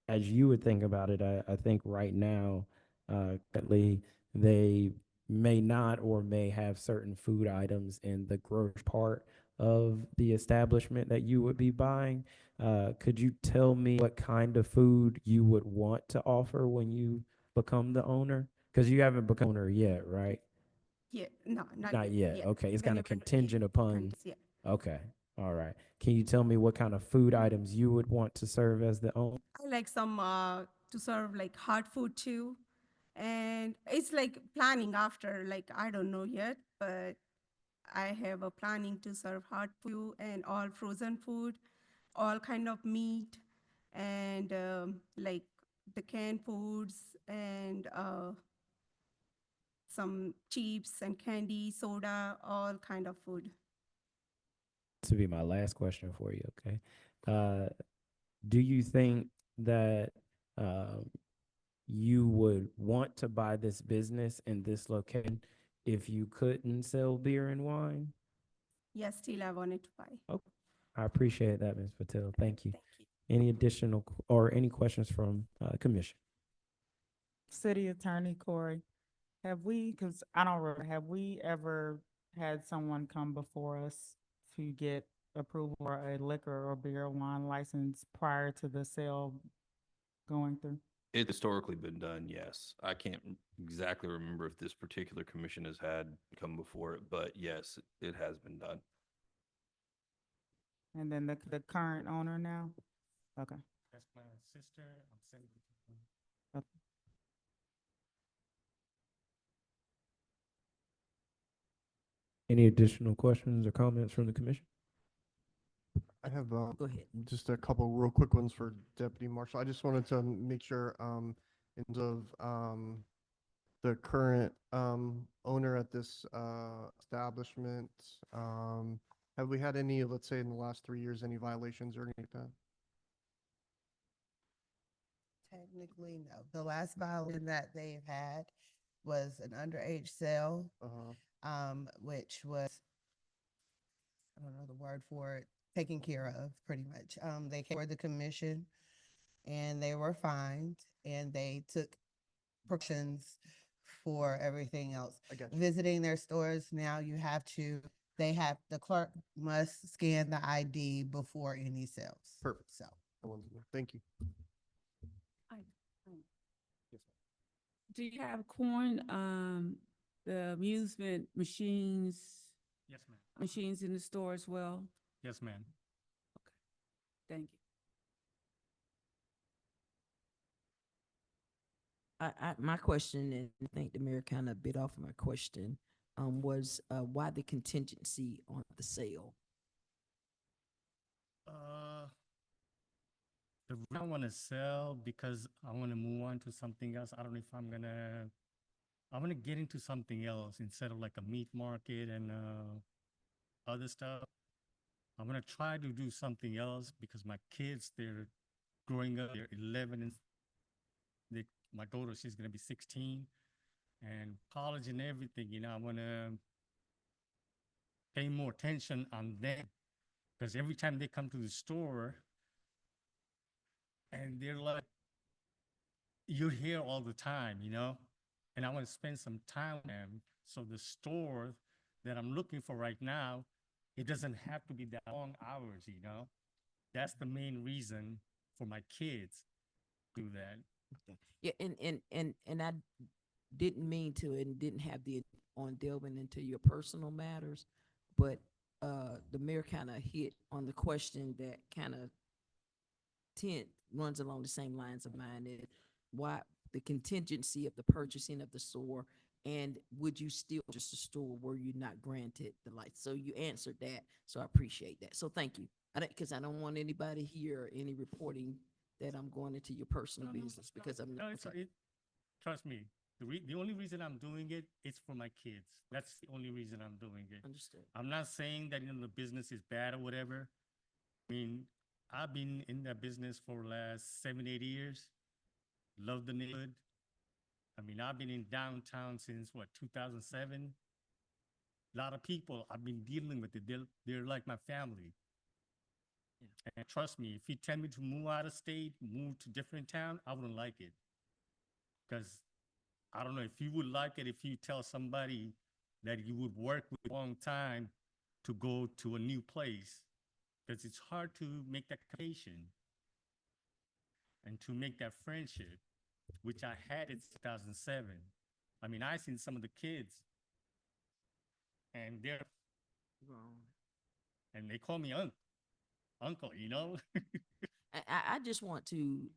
as you would think about it, I think right now, currently, they may not or may have certain food items in the grocery part of the establishment that you would be buying. Could you tell me what kind of food you would want to offer when you become the owner? Because you haven't become owner yet, right? Yeah, no, not Not yet. yet. Okay. It's kind of Whenever, contingent upon. yeah. Okay. All right. Can you tell me what kind of food items you would want to serve as the owner? I like some to serve like hot food too. And it's like planning after, like I don't know yet, but I have a planning to serve hot food and all frozen food, all kind of meat, and like the canned foods and some chips and candy, soda, all kind of food. This will be my last question for you, okay? Uh, do you think that um, you would want to buy this business in this location if you couldn't sell beer and wine? Yes, still I wanted to buy. Oh, I appreciate that, Ms. Patel. Thank you. Thank you. Any additional or any questions from commission? City Attorney Corey, have we, because I don't remember, have we ever had someone come before us to get approval for a liquor or beer or wine license prior to the sale going through? It's historically been done, yes. I can't exactly remember if this particular commission has had come before it, but yes, it has been done. And then the current owner now? Okay. That's my sister. I'm sending it to her. Any additional questions or comments from the commission? I have Go ahead. just a couple real quick ones for Deputy Marshal. I just wanted to make sure in terms of the current owner at this establishment, have we had any, let's say in the last 3 years, any violations or anything like that? Technically, no. The last violation that they've had was an underage sale, which was, I don't know the word for it, taken care of pretty much. They came for the commission and they were fined, and they took precautions for everything else. I got you. Visiting their stores, now the clerk must scan the ID before any sales. Perfect. So. I wanted to know. Thank you. Do you have corn, the amusement machines, Yes, ma'am. machines in the store as well? Yes, ma'am. Thank you. My question, and I think the mayor kind of bit off my question, was, why the contingency on the sale? The reason I want to sell because I want to move on to something else. I don't know if I'm gonna get into something else instead of like a meat market and other stuff. I'm gonna try to do something else because my kids, they're growing up, they're 11 and my daughter, she's gonna be 16, and college and everything, I wanna pay more attention on them because every time they come to the store and they're like, you're here all the time, and I want to spend some time with them. So the store that I'm looking for right now, it doesn't have to be that long hours, That's the main reason for my kids to do that. Yeah, and I didn't mean to and didn't have on delving into your personal matters, but the mayor kind of hit on the question that kind of runs along the same lines of mine, is why the contingency of the purchasing of the store, and would you still just a store were you not granted the license? So you answered that, so I appreciate that. So thank you. Because I don't want anybody here, any reporting that I'm going into your personal business, because I'm not. Trust me, the only reason I'm doing it is for my kids. That's the only reason I'm doing it. Understood. I'm not saying that the business is bad or whatever. I mean, I've been in that business for the last 7, 8 years. Love the neighborhood. I mean, I've been in downtown since 2007. A lot of people I've been dealing with it. They're like my family. Yeah. And trust me, if you tell me to move out of state, move to different town, I wouldn't like it. Because I don't know if you would like it if you tell somebody that you would work with a long time to go to a new place. Because it's hard to make that connection and to make that friendship, which I had in 2007. I mean, I seen some of the kids, and they're Wrong. and they call me uncle, I just want to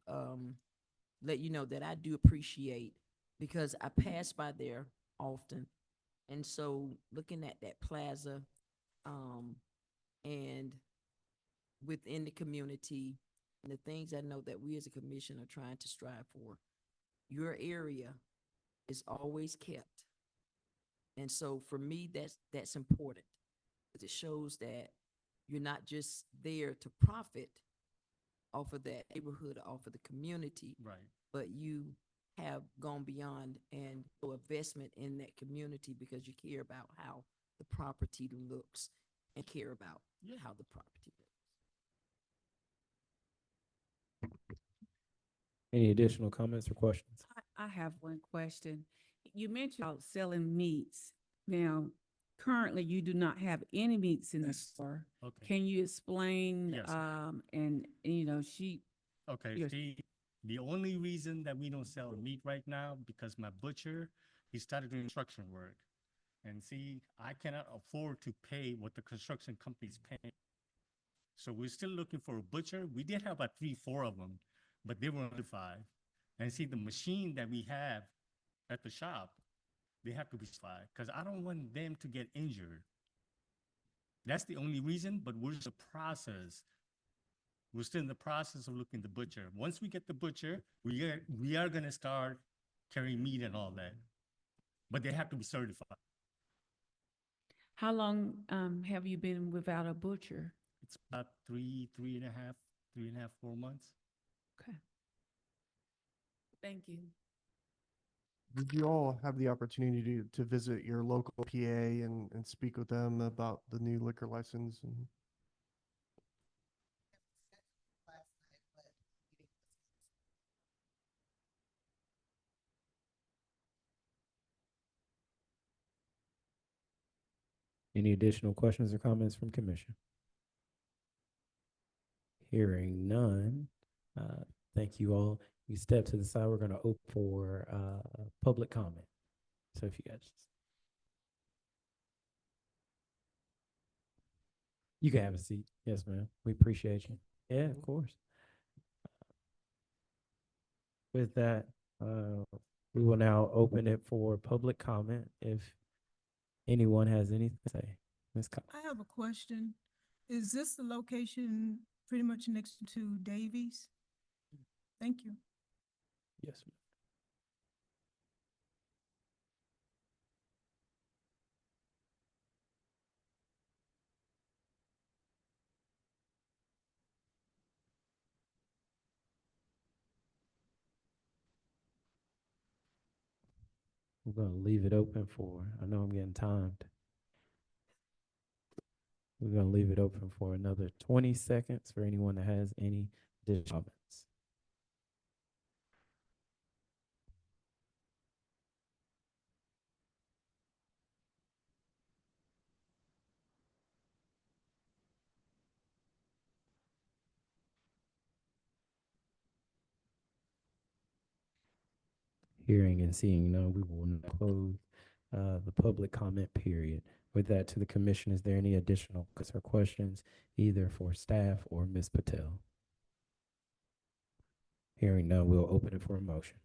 let you know that I do appreciate, because I pass by there often. And so looking at that plaza, and within the community, and the things I know that we as a commission are trying to strive for, your area is always kept. And so for me, that's important, because it shows that you're not just there to profit off of that neighborhood, off of the community, right? But you have gone beyond and do investment in that community because you care about how the property looks and care about how the property looks. Any additional comments or questions? I have one question. You mentioned about selling meats. Now, currently, you do not have any meats in the store. Okay. Can you explain, Yes. sheep? Okay, Yes. the only reason that we don't sell meat right now, because my butcher, he started doing construction work. And see, I cannot afford to pay what the construction company's paying. So we're still looking for a butcher. We did have about 3, 4 of them, but they were under 5. And see, the machine that we have at the shop, they have to be certified because I don't want them to get injured. That's the only reason, but we're still in the process of looking at the butcher. Once we get the butcher, we are going to start carrying meat and all that, but they have to be certified. How long have you been without a butcher? It's about 3.5, 4 months. Okay. Thank you. Did you all have the opportunity to visit your local PA and speak with them about the new liquor license? And Any additional questions or comments from commission? Hearing none, thank you all. You step to the side. We're going to open for public comment. So if you guys you can have a seat. Yes, ma'am. We appreciate you. Yeah, of course. With that, we will now open it for public comment. If anyone has anything to say, Ms. Cox. I have a question. Is this the location pretty much next to Davies? Thank you. Yes, ma'am. We're going to leave it open for, I know I'm getting timed. We're going to leave it open for another 20 seconds for anyone that has any additional comments. Hearing and seeing none, we will now close the public comment period. With that, to the commission, is there any additional questions, either for staff or Ms. Patel? Hearing none, we'll open it for a motion.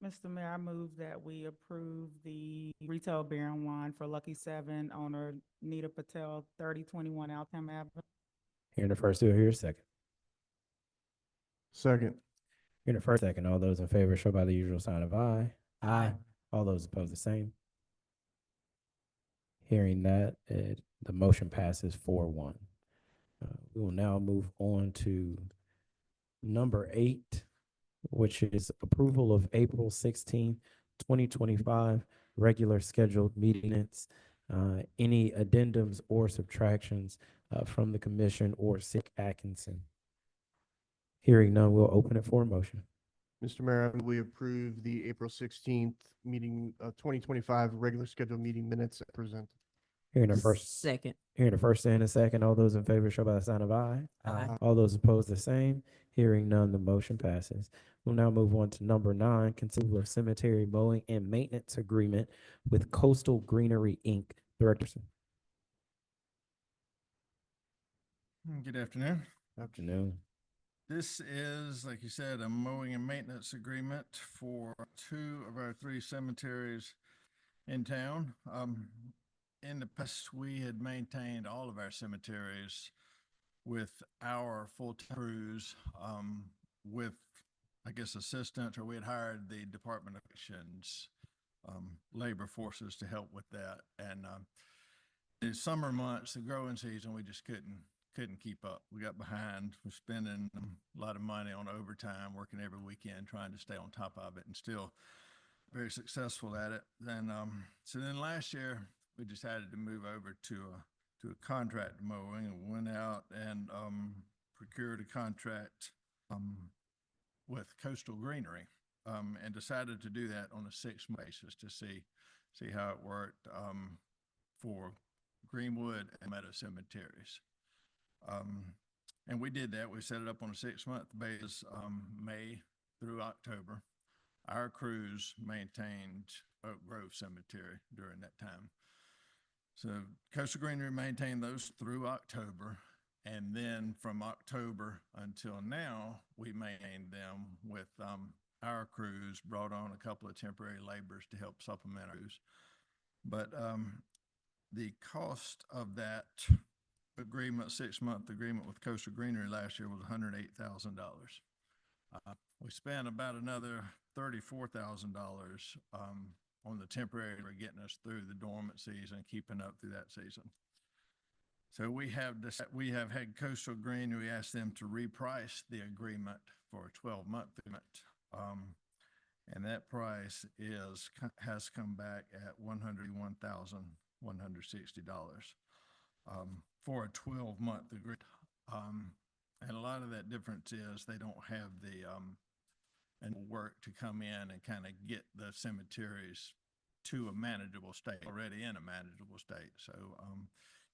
Mr. Mayor, I move that we approve the retail beer and wine for Lucky Seven, owner Nita Patel, 3021 Altam Avenue. Hearing the first, do I hear a second? Second. Hearing the first, second, all those in favor show by the usual sign of aye. Aye. All those opposed, the same. Hearing that, the motion passes 4-1. We will now move on to number 8, which is approval of April 16th, 2025 regular scheduled meeting minutes. Any addendums or subtractions from the commission or Sick Atkinson? Hearing none, we'll open it for a motion. Mr. Mayor, we approve the April 16th meeting, 2025 regular scheduled meeting minutes presented. Hearing the first, Second. hearing the first and a second, all those in favor show by the sign of aye. Aye. All those opposed, the same. Hearing none, the motion passes. We'll now move on to number 9, consider of cemetery mowing and maintenance agreement with Coastal Greenery, Inc. Director. Good afternoon. Afternoon. This is, like you said, a mowing and maintenance agreement for 2 of our 3 cemeteries in town. In the past, we had maintained all of our cemeteries with our full-time crews, with, I guess, assistants, or we had hired the Department of Corrections labor forces to help with that. And the summer months, the growing season, we just couldn't keep up. We got behind. We're spending a lot of money on overtime, working every weekend, trying to stay on top of it, and still very successful at it. Then, so then last year, we decided to move over to a contract mowing, and went out and procured a contract with Coastal Greenery, and decided to do that on a 6-month basis to see how it worked for Greenwood and Meadow cemeteries. And we did that. We set it up on a 6-month basis, May through October. Our crews maintained Oak Grove Cemetery during that time. So Coastal Greenery maintained those through October, and then from October until now, we maintained them with our crews, brought on a couple of temporary laborers to help supplement our crews. But the cost of that agreement, 6-month agreement with Coastal Greenery last year was $108,000. We spent about another $34,000 on the temporary for getting us through the dormant season, keeping up through that season. So we have had Coastal Greenery, we asked them to reprice the agreement for a 12-month agreement. And that price has come back at $101,160 for a 12-month agreement. And a lot of that difference is they don't have and work to come in and kind of get the cemeteries to a manageable state, already in a manageable state. So,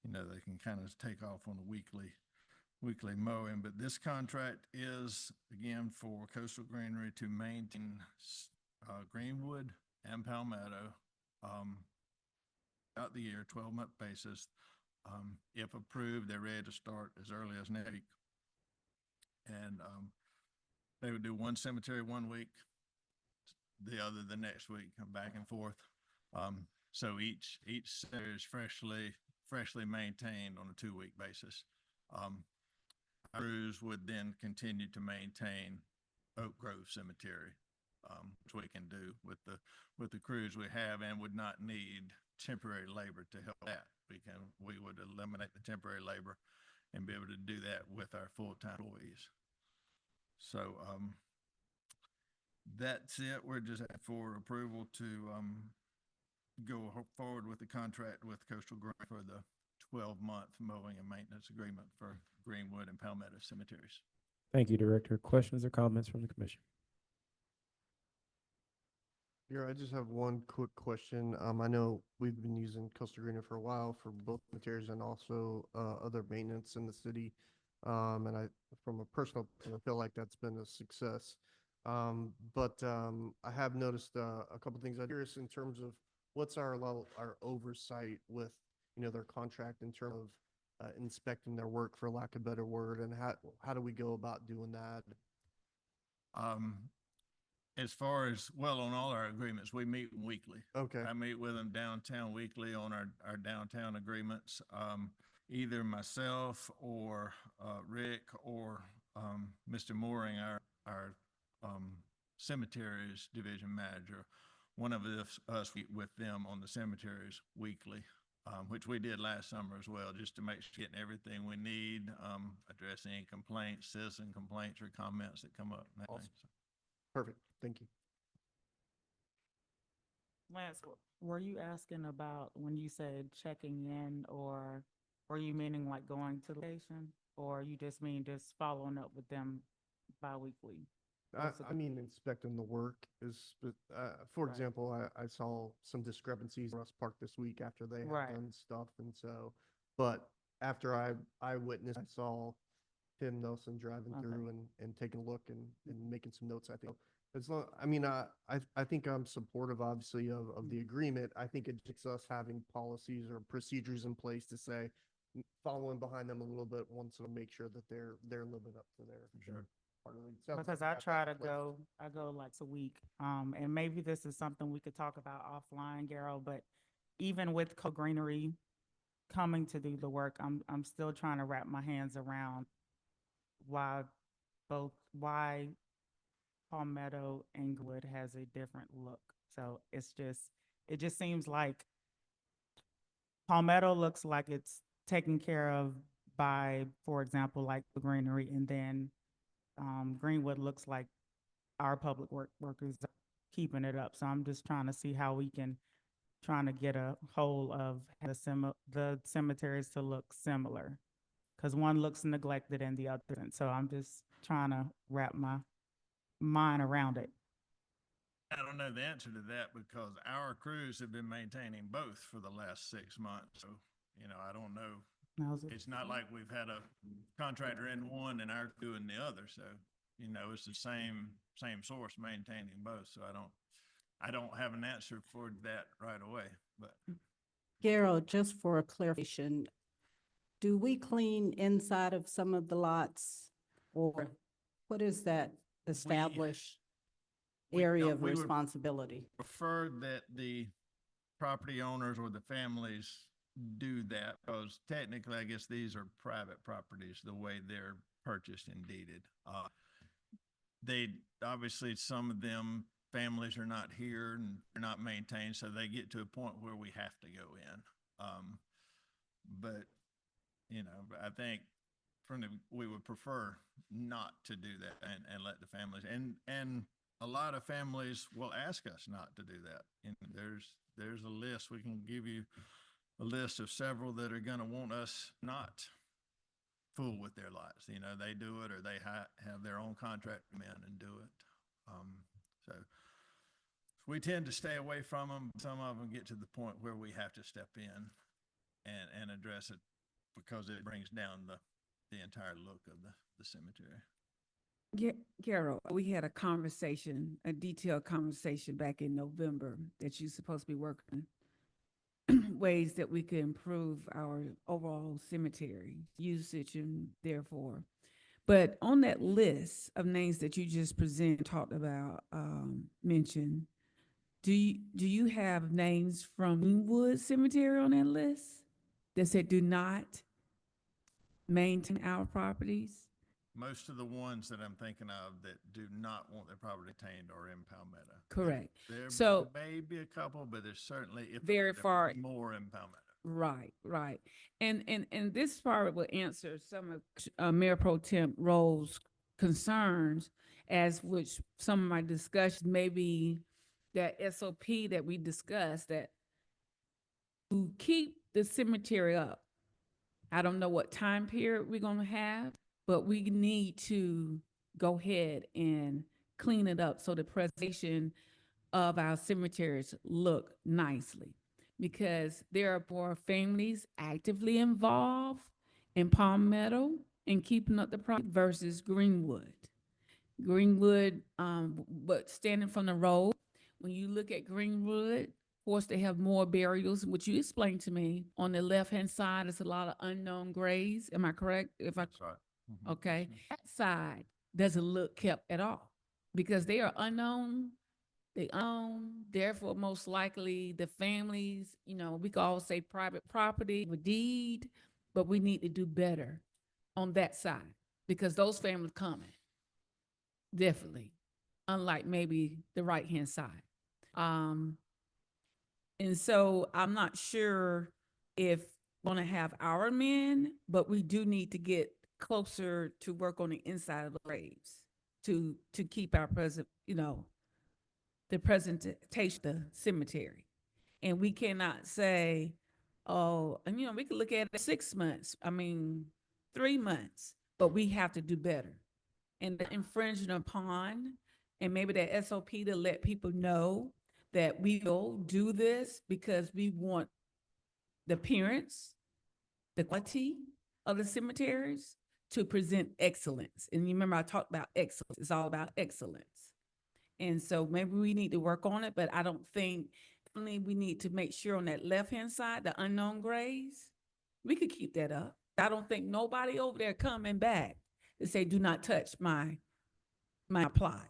you know, they can kind of take off on a weekly mowing. But this contract is, again, for Coastal Greenery to maintain Greenwood and Palmetto throughout the year, 12-month basis. If approved, they're ready to start as early as next week. And they would do one cemetery one week, the other the next week, come back and forth. So each cemetery is freshly maintained on a 2-week basis. Crews would then continue to maintain Oak Grove Cemetery, which we can do with the crews we have, and would not need temporary labor to help that. We would eliminate the temporary labor and be able to do that with our full-time employees. So that's it. We're just asking for approval to go forward with the contract with Coastal Green for the 12-month mowing and maintenance agreement for Greenwood and Palmetto cemeteries. Thank you, Director. Questions or comments from the commission? Here, I just have one quick question. I know we've been using Coastal Greener for a while for both materials and also other maintenance in the city. And from a personal, I feel like that's been a success. But I have noticed a couple things. I'm curious in terms of what's our oversight with, you know, their contract in terms of inspecting their work, for lack of a better word, and how do we go about doing that? As far as, well, on all our agreements, we meet weekly. Okay. I meet with them downtown weekly on our downtown agreements. Either myself or Rick or Mr. Mooring, our cemeteries division manager, one of us meet with them on the cemeteries weekly, which we did last summer as well, just to make sure getting everything we need, addressing any complaints, citizen complaints or comments that come up. Awesome. Perfect. Thank you. Lance, were you asking about when you said checking in, or were you meaning like going to the location, or you just mean just following up with them bi-weekly? I mean, inspecting the work is, for Right. example, I saw some discrepancies in Russ Park this week after they had Right. done stuff. And so, but after I witnessed, I saw Tim Nelson driving Okay. through and taking a look and making some notes. I think as long, I mean, I think I'm supportive, obviously, of the agreement. I think it takes us having policies or procedures in place to say, following behind them a little bit, once to make sure that they're living up to their part of it. Sounds Because like I that's try in to place. I go like a week. And maybe this is something we could talk about offline, Garrow, but even with Co-Greenery coming to do the work, I'm still trying to wrap my hands around why Palmetto Englewood has a different look. So it just seems like Palmetto looks like it's taken care of by, for example, like the greenery, and then Greenwood looks like our public workers are keeping it up. So I'm just trying to see how we can trying to get a hold of the cemeteries to look similar, because one looks neglected and the other isn't. So I'm just trying to wrap my mind around it. I don't know the answer to that because our crews have been maintaining both for the last 6 months. So, you know, I don't know. It's not like we've had a contractor in one and our crew in the other. So, you know, it's the same source maintaining both. So I don't have an answer for that right away, but. Garrow, just for clarification, do we clean inside of some of the lots, or what is that established area of we would responsibility? prefer that the property owners or the families do that, because technically, I guess these are private properties, the way they're purchased and deeded. They, obviously, some of them, families are not here and they're not maintained, so they get to a point where we have to go in. But, you know, I think we would prefer not to do that and let the families, and a lot of families will ask us not to do that. And there's a list. We can give you a list of several that are going to want us not fool with their lives. You know, they do it, or they have their own contract come in and do it. So we tend to stay away from them. Some of them get to the point where we have to step in and address it because it brings down the entire look of the cemetery. Carol, we had a conversation, a detailed conversation back in November that you're supposed to be working ways that we could improve our overall cemetery usage and therefore. But on that list of names that you just talked about, mentioned, do you have names from Greenwood Cemetery on that list that said do not maintain our properties? Most of the ones that I'm thinking of that do not want their property retained are in Palmetto. Correct. There So may be a couple, but there's certainly very far more in Palmetto. Right, right. And this part will answer some of Mayor Pro Temp Rowe's concerns, as which some of my discussions, maybe that SOP that we discussed, that to keep the cemetery up. I don't know what time period we're gonna have, but we need to go ahead and clean it up so the preservation of our cemeteries look nicely. Because there are more families actively involved in Palmetto and keeping up the property versus Greenwood. Greenwood, but standing from the road, when you look at Greenwood, of course, they have more burials, which you explained to me. On the left-hand side, it's a lot of unknown graves. Am I correct? That's right. Mhm. Okay. That side doesn't look kept at all because they are unknown. They own, therefore, most likely the families, we could all say private property, a deed, but we need to do better on that side because those families coming, definitely, unlike maybe the right-hand side. And so I'm not sure if we're gonna have our men, but we do need to get closer to work on the inside of the graves to keep our present, the presentation, the cemetery. And we cannot say, oh, and we could look at it 6 months, 3 months, but we have to do better. And the infringing upon, and maybe that SOP to let people know that we will do this because we want the appearance, the quality of the cemeteries to present excellence. And you remember I talked about excellence. It's all about excellence. And so maybe we need to work on it, but I don't think, definitely we need to make sure on that left-hand side, the unknown graves, we could keep that up. I don't think nobody over there coming back to say, do not touch my plot,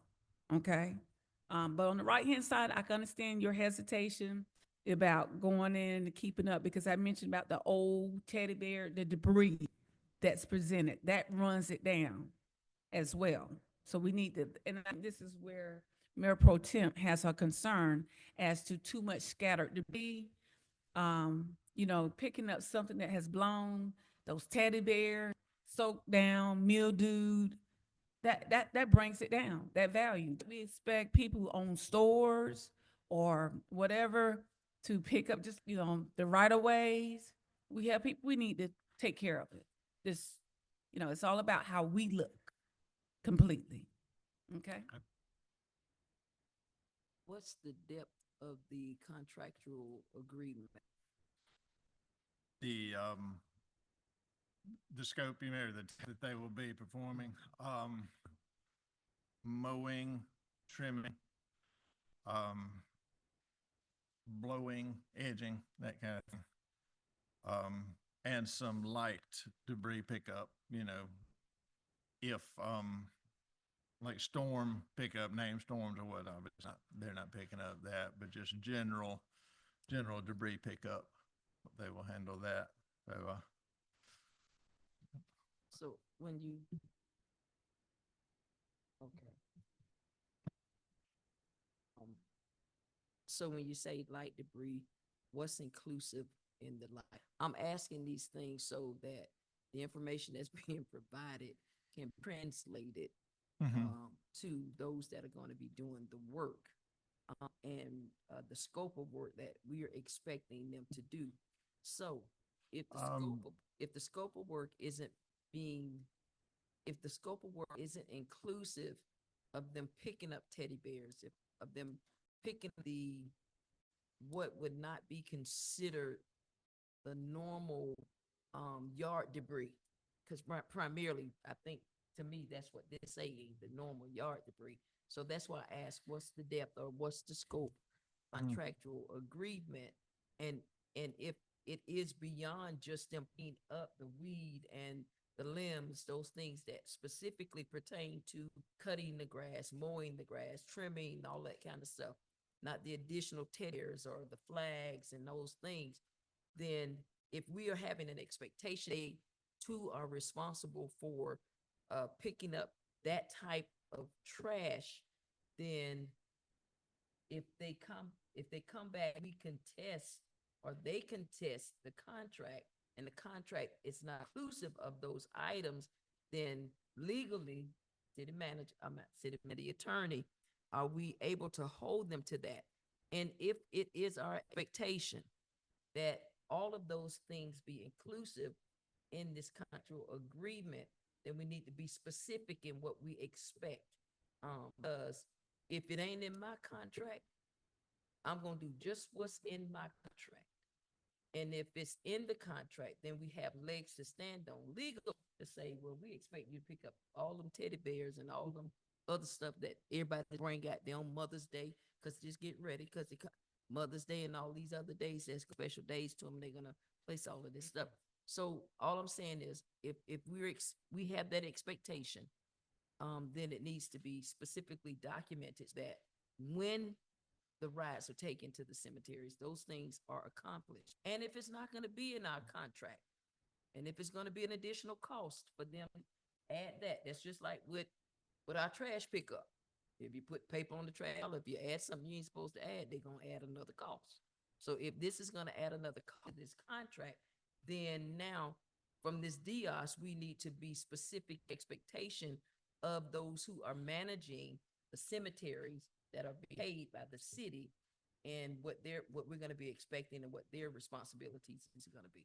okay? But on the right-hand side, I can understand your hesitation about going in and keeping up because I mentioned about the old teddy bear, the debris that's presented, that runs it down as well. So we need to, and this is where Mayor Pro Temp has a concern as to too much scattered debris, picking up something that has blown, those teddy bears, soaked down, mildewed, that brings it down, that value. We expect people who own stores or whatever to pick up just, the right of ways. We have people, we need to take care of it. It's all about how we look completely. Okay? What's the depth of the contractual agreement? The scope, that they will be performing, mowing, trimming, blowing, edging, that kind of thing. And some light debris pickup, if like storm pickup, name storms or whatnot, but they're not picking up that, but just general debris pickup. They will handle that. So when you, okay. So when you say light debris, what's inclusive in the light? I'm asking these things so that the information that's being provided can be translated to those that are going to be doing the work and the scope of work that we are expecting them to do. So if the scope of work isn't inclusive of them picking up teddy bears, of them picking what would not be considered the normal yard debris. Because primarily, I think to me, that's what they're saying, the normal yard debris. So that's why I asked, what's the depth or what's the scope contractual agreement? And if it is beyond just them cleaning up the weed and the limbs, those things that specifically pertain to cutting the grass, mowing the grass, trimming, all that kind of stuff, not the additional tears or the flags and those things, then if we are having an expectation, they too are responsible for picking up that type of trash, then if they come back, we contest or they contest the contract and the contract is not inclusive of those items, then legally, city attorney, are we able to hold them to that? And if it is our expectation that all of those things be inclusive in this contractual agreement, then we need to be specific in what we expect. Because if it ain't in my contract, I'm gonna do just what's in my contract. And if it's in the contract, then we have legs to stand on, legal to say, well, we expect you to pick up all them teddy bears and all them other stuff that everybody bring out there on Mother's Day, because just get ready, because Mother's Day and all these other days, there's special days to them, they're gonna place all of this stuff. So all I'm saying is, if we have that expectation, then it needs to be specifically documented that when the rides are taken to the cemeteries, those things are accomplished. And if it's not gonna be in our contract, and if it's gonna be an additional cost for them, add that. That's just like with our trash pickup. If you put paper on the trash, if you add something you ain't supposed to add, they're gonna add another cost. So if this is gonna add another cost to this contract, then now from this DIOS, we need to be specific expectation of those who are managing the cemeteries that are paid by the city, and what we're gonna be expecting and what their responsibilities is gonna be.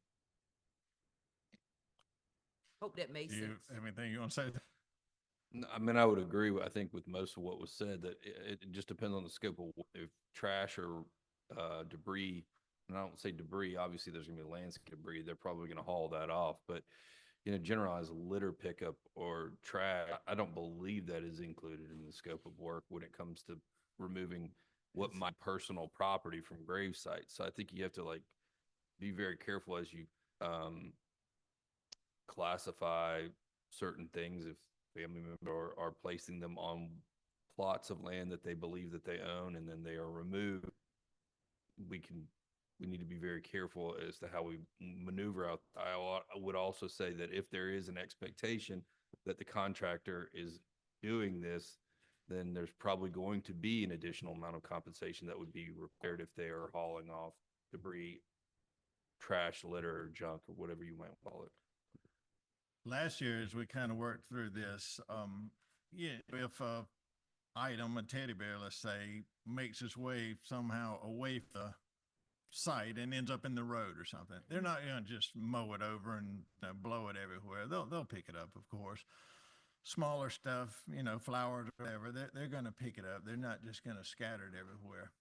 Hope that makes You, sense. anything you want to say? No, I mean, I would agree with, I think with most of what was said, that it just depends on the scope of if trash or debris, and I don't say debris, obviously there's gonna be landscape debris, they're probably gonna haul that off, but generalized litter pickup or trash, I don't believe that is included in the scope of work when it comes to removing what my personal property from grave sites. So I think you have to be very careful as you classify certain things. If family members are placing them on plots of land that they believe that they own and then they are removed, we need to be very careful as to how we maneuver out. I would also say that if there is an expectation that the contractor is doing this, then there's probably going to be an additional amount of compensation that would be required if they are hauling off debris, trash, litter, or junk, or whatever you might call it. Last year, as we kind of worked through this, if a item, a teddy bear, let's say, makes its way somehow away from the site and ends up in the road or something, they're not going to just mow it over and blow it everywhere. They'll pick it up, of course. Smaller stuff, flowers or whatever, they're going to pick it up. They're not just going to scatter it everywhere.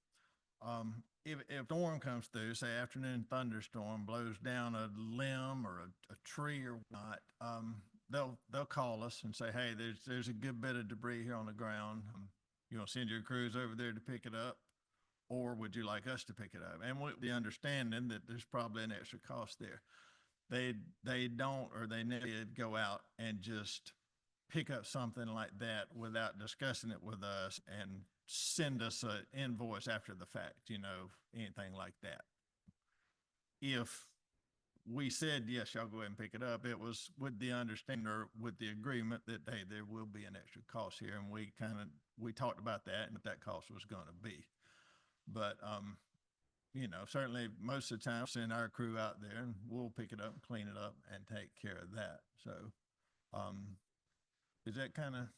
If a storm comes through, say afternoon thunderstorm blows down a limb or a tree or whatnot, they'll call us and say, hey, there's a good bit of debris here on the ground. You want to send your crews over there to pick it up, or would you like us to pick it up? And with the understanding that there's probably an extra cost there. They don't, or they never did go out and just pick up something like that without discussing it with us and send us an invoice after the fact, anything like that. If we said, yes, y'all go ahead and pick it up, it was with the understanding or with the agreement that, hey, there will be an extra cost here. And we talked about that and what that cost was going to be. But, certainly most of the time send our crew out there and we'll pick it up, clean it up, and take care of that. So, is that kind of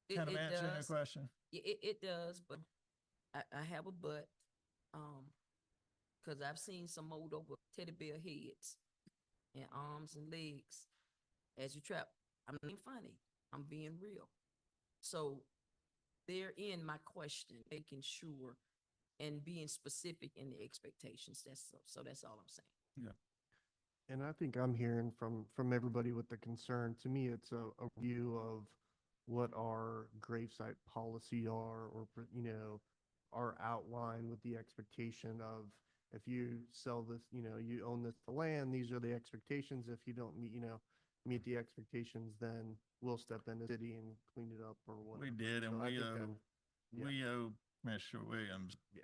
answering your question? It does, but I have a but, because I've seen some mowed over teddy bear heads and arms and legs as you trap. I'm not being funny. I'm being real. So therein my question, making sure and being specific in the expectations. So that's all I'm saying. And I think I'm hearing from everybody with the concern. To me, it's a review of what our gravesite policy are, or, our outline with the expectation of, if you sell this, you own this land, these are the expectations. If you don't meet the expectations, then we'll step in the city and clean it up or whatever. We did, and So I we think owe, yeah. we owe Mr. Williams Yeah.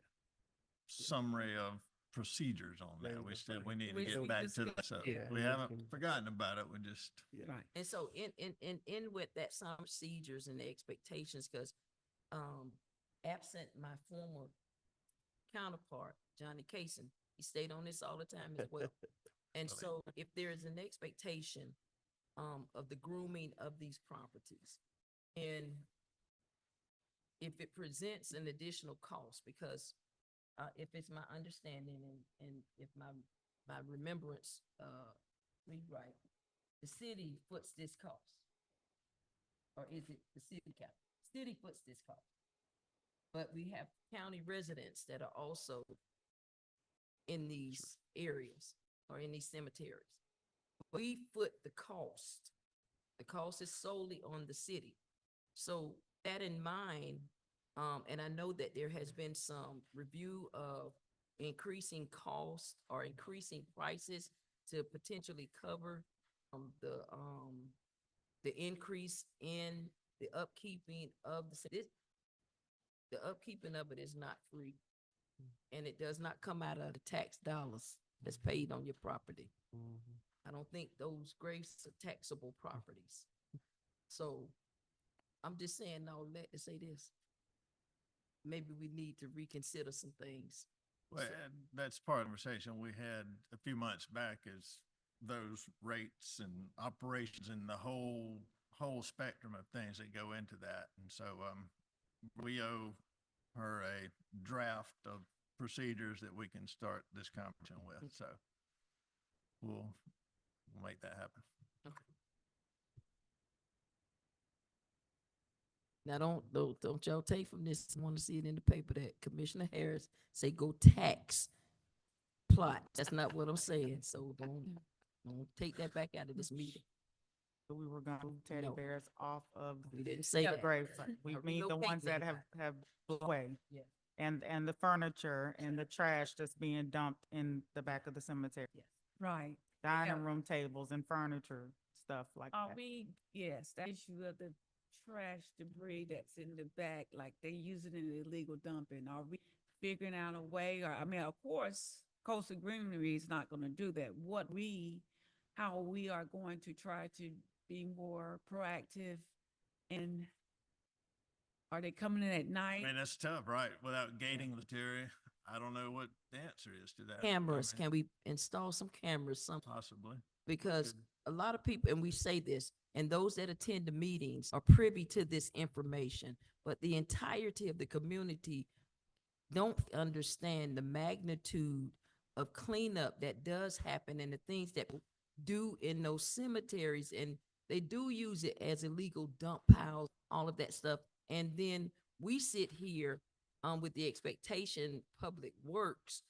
summary of procedures on There that. you We go. still, we need to We get back to that. discussed So it. we Yeah. haven't forgotten about it. We just, Right. And so in with that, some procedures and the expectations, because absent my former counterpart, Johnny Cason, he stayed on this all the time as well. And so if there is an expectation of the grooming of these properties, and if it presents an additional cost, because if it's my understanding and if my remembrance read right, the city foots this cost. Or is it the city cap? City foots this cost. But we have county residents that are also in these areas or in these cemeteries. We foot the cost. The cost is solely on the city. So that in mind, and I know that there has been some review of increasing costs or increasing prices to potentially cover the increase in the upkeeping of the upkeeping of it is not free. And it does not come out of the tax dollars that's paid on your property. I don't think those graves are taxable properties. So I'm just saying all that to say this. Maybe we need to reconsider some things. well, and that's part of the conversation we had a few months back, is those rates and operations and the whole spectrum of things that go into that. And so, we owe her a draft of procedures that we can start this conversation with. So we'll make that happen. Now, don't y'all take from this, I want to see it in the paper that Commissioner Harris say go tax plot. That's not what I'm saying. So don't take that back out of this meeting. We were gonna move teddy No. bears off of We didn't say the that. gravesite. We Or mean the relocate ones that them. have blew away. Yeah. And the furniture and the trash that's being dumped in the back of the cemetery. Yes. Right. Dining room tables and furniture, stuff like Are that. yes, that issue of the trash debris that's in the back, like they use it in illegal dumping. Are we figuring out a way, or, I mean, of course, Coastal Greenery is not gonna do that. How we are going to try to be more proactive, and are they coming in at I night? mean, that's tough, right? Without gating the area, I don't know what the answer is to that. Cameras, I mean, can we install some cameras, something? possibly. Because a lot of people, and we say this, and those that attend the meetings are privy to this information, but the entirety of the community don't understand the magnitude of cleanup that does happen and the things that do in those cemeteries. And they do use it as illegal dump piles, all of that stuff. And then we sit here with the expectation, Public Works,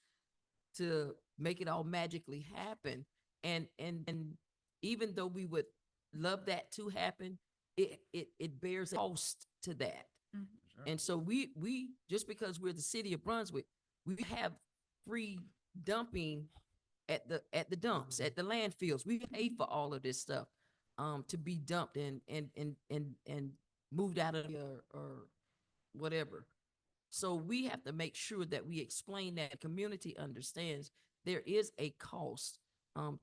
to make it all magically happen. And even though we would love that to happen, it bears a cost to that. Sure. And so we just because we're the city of Brunswick, we have free dumping at the dumps, at the landfills. We pay for all of this stuff to be dumped and moved out of here or whatever. So we have to make sure that we explain that the community understands there is a cost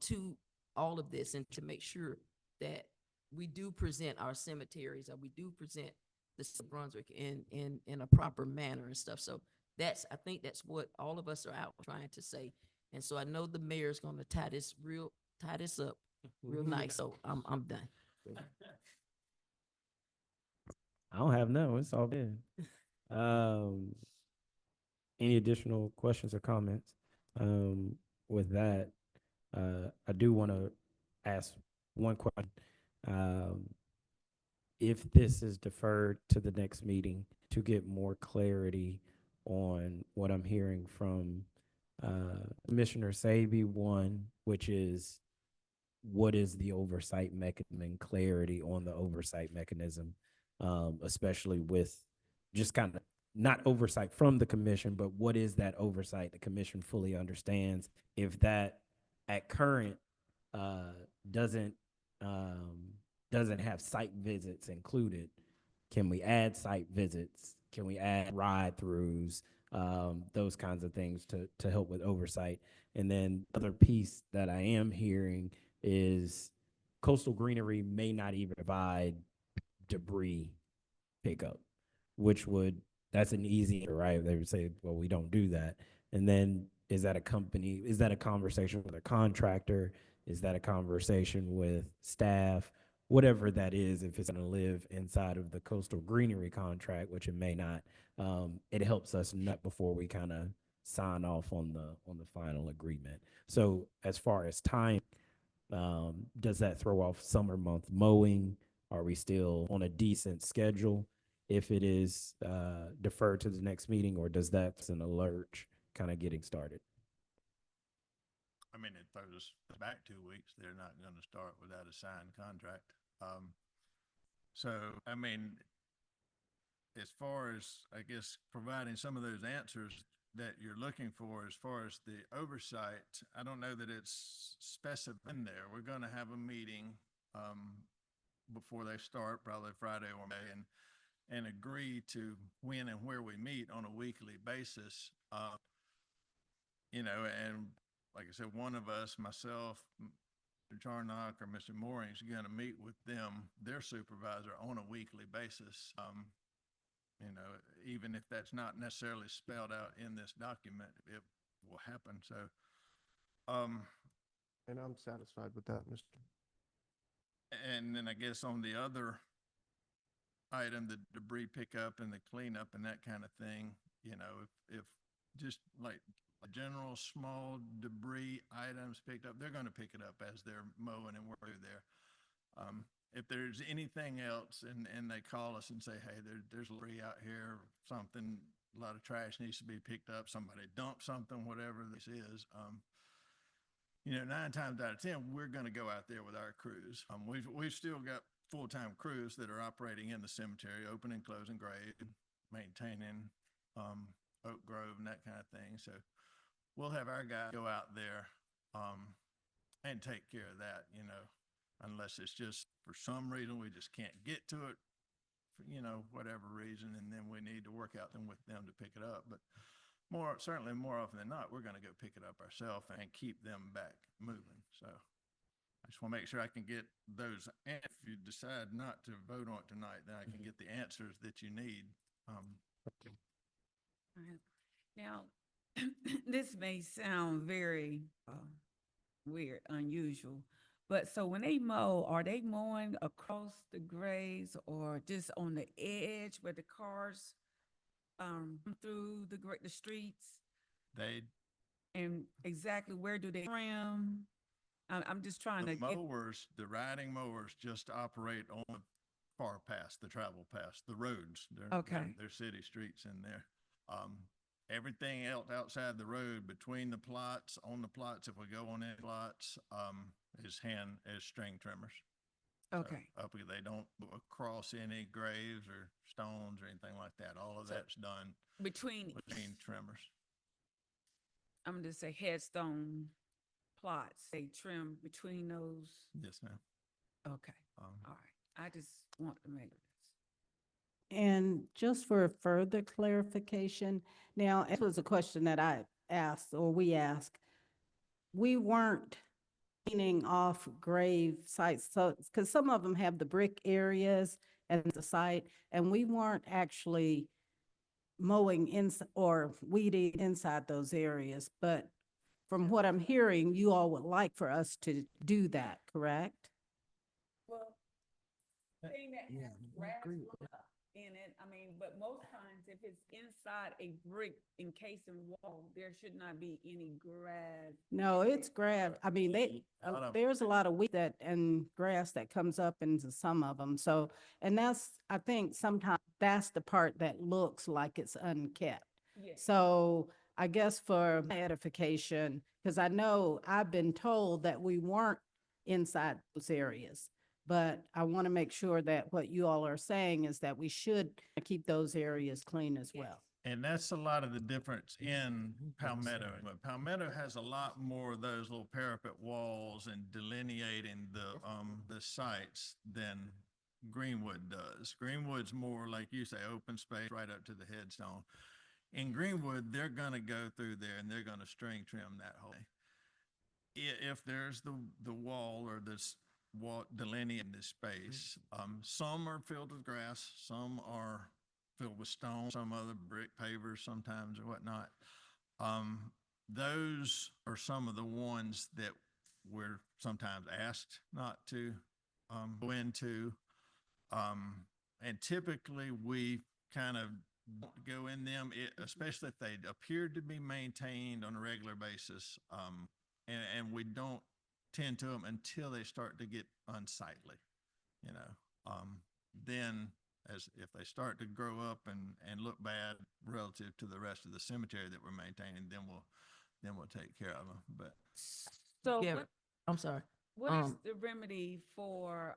to all of this, and to make sure that we do present our cemeteries, or we do present the city of Brunswick in a proper manner and stuff. So I think that's what all of us are out trying to say. And so I know the mayor's gonna tie this up real nice. So I'm done. I don't have none. It's all good. Any additional questions or comments? With that, I do want to ask one question. If this is deferred to the next meeting to get more clarity on what I'm hearing from Commissioner Saby, one, which is what is the oversight mechanism and clarity on the oversight mechanism, especially with just kind of not oversight from the commission, but what is that oversight the commission fully understands? If that at current uh, doesn't doesn't have site visits included, can we add site visits? Can we add ride-throughs? Those kinds of things to help with oversight. And then the other piece that I am hearing is coastal greenery may not even provide debris pickup, which would, that's an easy, right? They would say, well, we don't do that. And then is that a conversation with a contractor? Is that a conversation with staff? Whatever that is, if it's gonna live inside of the coastal greenery contract, which it may not, it helps us not before we kind of sign off on the final agreement. So as far as time, does that throw off summer month mowing? Are we still on a decent schedule if it is deferred to the next meeting, or does that an alert kind of getting started? I mean, it throws us back 2 weeks. They're not going to start without a signed contract. So, I mean, as far as, I guess, providing some of those answers that you're looking for, as far as the oversight, I don't know that it's specified in there. We're going to have a meeting before they start, probably Friday or May, and agree to when and where we meet on a weekly basis. You know, and like I said, one of us, myself, Mr. Charnock or Mr. Mooring, is going to meet with them, their supervisor, on a weekly basis. You know, even if that's not necessarily spelled out in this document, it will happen. So, And I'm satisfied with that, Mr. and then I guess on the other item, the debris pickup and the cleanup and that kind of thing, you know, if just like general small debris items picked up, they're going to pick it up as they're mowing and we're through there. If there's anything else and they call us and say, hey, there's debris out here, something, a lot of trash needs to be picked up, somebody dumped something, whatever this is, you know, 9 times out of 10, we're going to go out there with our crews. We've still got full-time crews that are operating in the cemetery, opening, closing grave, maintaining Oak Grove and that kind of thing. So we'll have our guys go out there and take care of that, you know, unless it's just for some reason we just can't get to it, for, you know, whatever reason, and then we need to work out with them to pick it up. But certainly more often than not, we're going to go pick it up ourselves and keep them back moving. So I just want to make sure I can get those. And if you decide not to vote on it tonight, then I can get the answers that you need. Now, this may sound very weird, unusual, but so when they mow, are they mowing across the graves or just on the edge where the cars come through the streets? And exactly where do they trim? I'm just trying to get. The riding mowers just operate on the car pass, the travel pass, the roads. They're city streets in there. Everything else outside the road, between the plots, on the plots, if we go on any plots, is string trimmers. Okay. So they don't cross any graves or stones or anything like that. All of that's done Between trimmers. I'm gonna just say headstone plots, they trim between those. Yes, ma'am. Okay, all right. I just want to make this. And just for further clarification, now, it was a question that I asked, or we asked. We weren't cleaning off grave sites, so, because some of them have the brick areas and the site, and we weren't actually mowing or weeding inside those areas. But from what I'm hearing, you all would like for us to do that, correct? Well, thing that has grass in it. I mean, but most times if it's inside a brick encasing wall, there should not be any grass. No, in it's it. grass. I mean, Lot of- there's a lot of wheat that, and grass that comes up into some of them. So, and that's, I think sometimes that's the part that looks like it's unkept. Yes. So I guess for my edification, because I know I've been told that we weren't inside those areas. But I want to make sure that what you all are saying is that we should keep those areas clean as well. And that's a lot of the difference in Palmetto. But Palmetto has a lot more of those little parapet walls and delineating the sites than Greenwood does. Greenwood's more, like you say, open space right up to the headstone. In Greenwood, they're gonna go through there and they're gonna string trim that whole thing. If there's the wall or this wall delineating this space, some are filled with grass, some are filled with stone, some other brick pavers sometimes or whatnot. Those are some of the ones that we're sometimes asked not to go into. And typically we kind of don't go in them, especially if they appear to be maintained on a regular basis. And we don't tend to them until they start to get unsightly, you know. Then as if they start to grow up and look bad relative to the rest of the cemetery that we're maintaining, then we'll take care of them. But So Garrett, what, I'm sorry. what is the remedy for,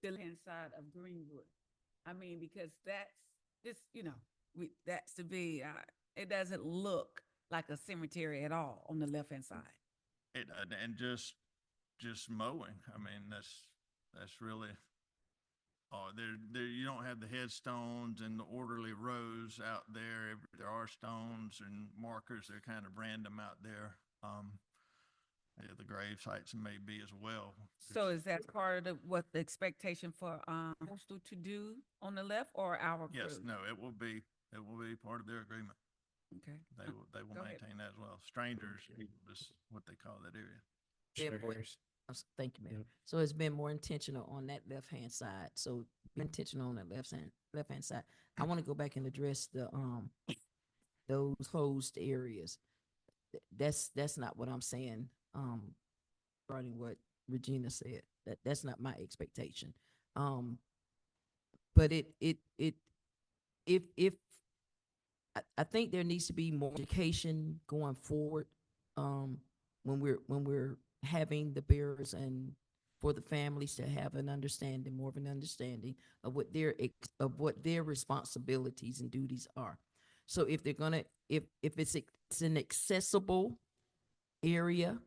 the land side of Greenwood? I mean, because that's, this, you know, that's to be, it doesn't look like a cemetery at all on the left-hand side. and just mowing. I mean, that's really, there you don't have the headstones and the orderly rows out there. There are stones and markers. They're kind of random out there. Yeah, the grave sites may be as well. So is that part of what the expectation for, postal to do on the left or our crew? Yes, no, it will be part of their agreement. Okay. They will Go ahead. maintain that as well. Strangers is what they call that area. Therefore, thank you, Mayor. So it's been more intentional on that left-hand side. So intentional on that left-hand side. I want to go back and address the, those closed areas. That's not what I'm saying, regarding what Regina said. That's not my expectation. But if I think there needs to be more education going forward, when we're having the bearers and for the families to have more of an understanding of what their responsibilities and duties are. So if they're gonna, if it's an accessible area,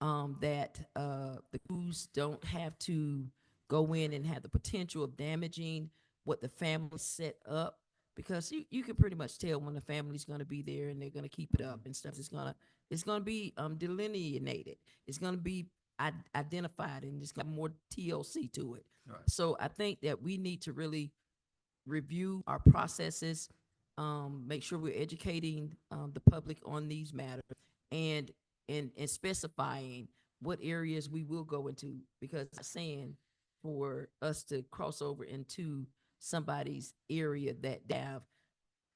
that the crews don't have to go in and have the potential of damaging what the family set up, because you can pretty much tell when the family's going to be there and they're going to keep it up and stuff. It's going to be delineated. It's going to be identified, and it's got more TLC to it. Right. So I think that we need to really review our processes, make sure we're educating the public on these matters, and specifying what areas we will go into, because I'm saying for us to cross over into somebody's area that